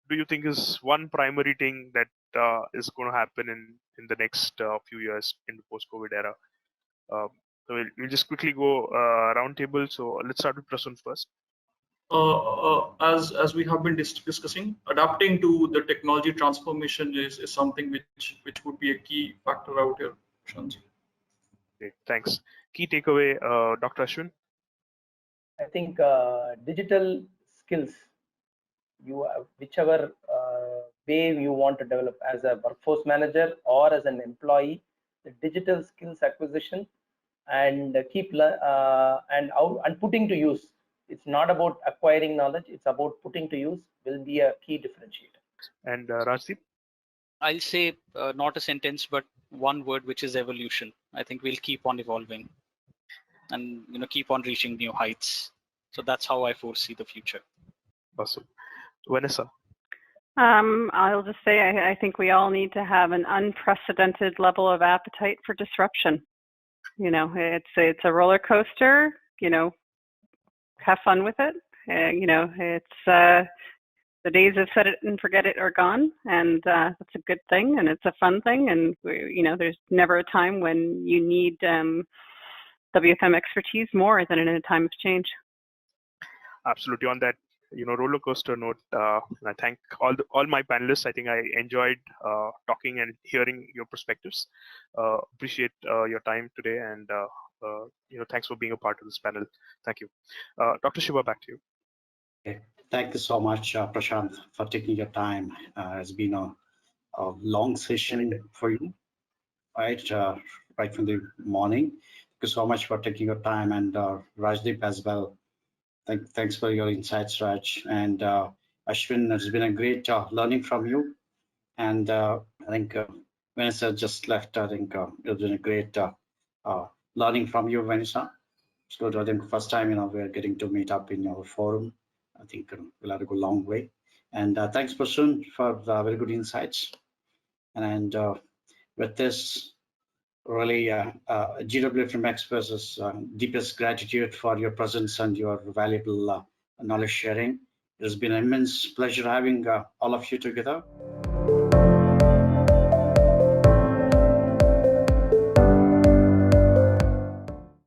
Speaker 2: do you think is one primary thing that is going to happen in the next few years in the post-COVID era? So we'll just quickly go roundtable. So let's start with Prasun first.
Speaker 6: As we have been discussing, adapting to the technology transformation is something which would be a key factor out here, Shanji.
Speaker 2: Great, thanks. Key takeaway, Dr. Ashwin?
Speaker 5: I think digital skills, whichever way you want to develop as a workforce manager or as an employee, the digital skills acquisition and and putting to use. It's not about acquiring knowledge, it's about putting to use, will be a key differentiator.
Speaker 2: And Rajdeep?
Speaker 4: I'll say not a sentence, but one word, which is evolution. I think we'll keep on evolving and keep on reaching new heights. So that's how I foresee the future.
Speaker 2: Awesome. Vanessa?
Speaker 3: I'll just say I think we all need to have an unprecedented level of appetite for disruption. It's a roller coaster. Have fun with it. It's the days of set it and forget it are gone, and that's a good thing, and it's a fun thing, and there's never a time when you need WFM expertise more than in a time of change.
Speaker 2: Absolutely. On that roller coaster note, I thank all my panelists. I think I enjoyed talking and hearing your perspectives. Appreciate your time today, and thanks for being a part of this panel. Thank you. Dr. Shiva, back to you.
Speaker 1: Okay. Thank you so much, Prashant, for taking your time. It's been a long session for you, right from the morning. Thank you so much for taking your time, and Rajdeep as well. Thanks for your insights, Raj. And Ashwin, it's been a great learning from you. And I think Vanessa just left. I think it's been a great learning from you, Vanessa. It's good. I think first time we're getting to meet up in your forum. I think we'll have to go a long way. And thanks, Prasun, for the very good insights. And with this, really, GWFM expresses deepest gratitude for your presence and your valuable knowledge sharing. It has been an immense pleasure having all of you together.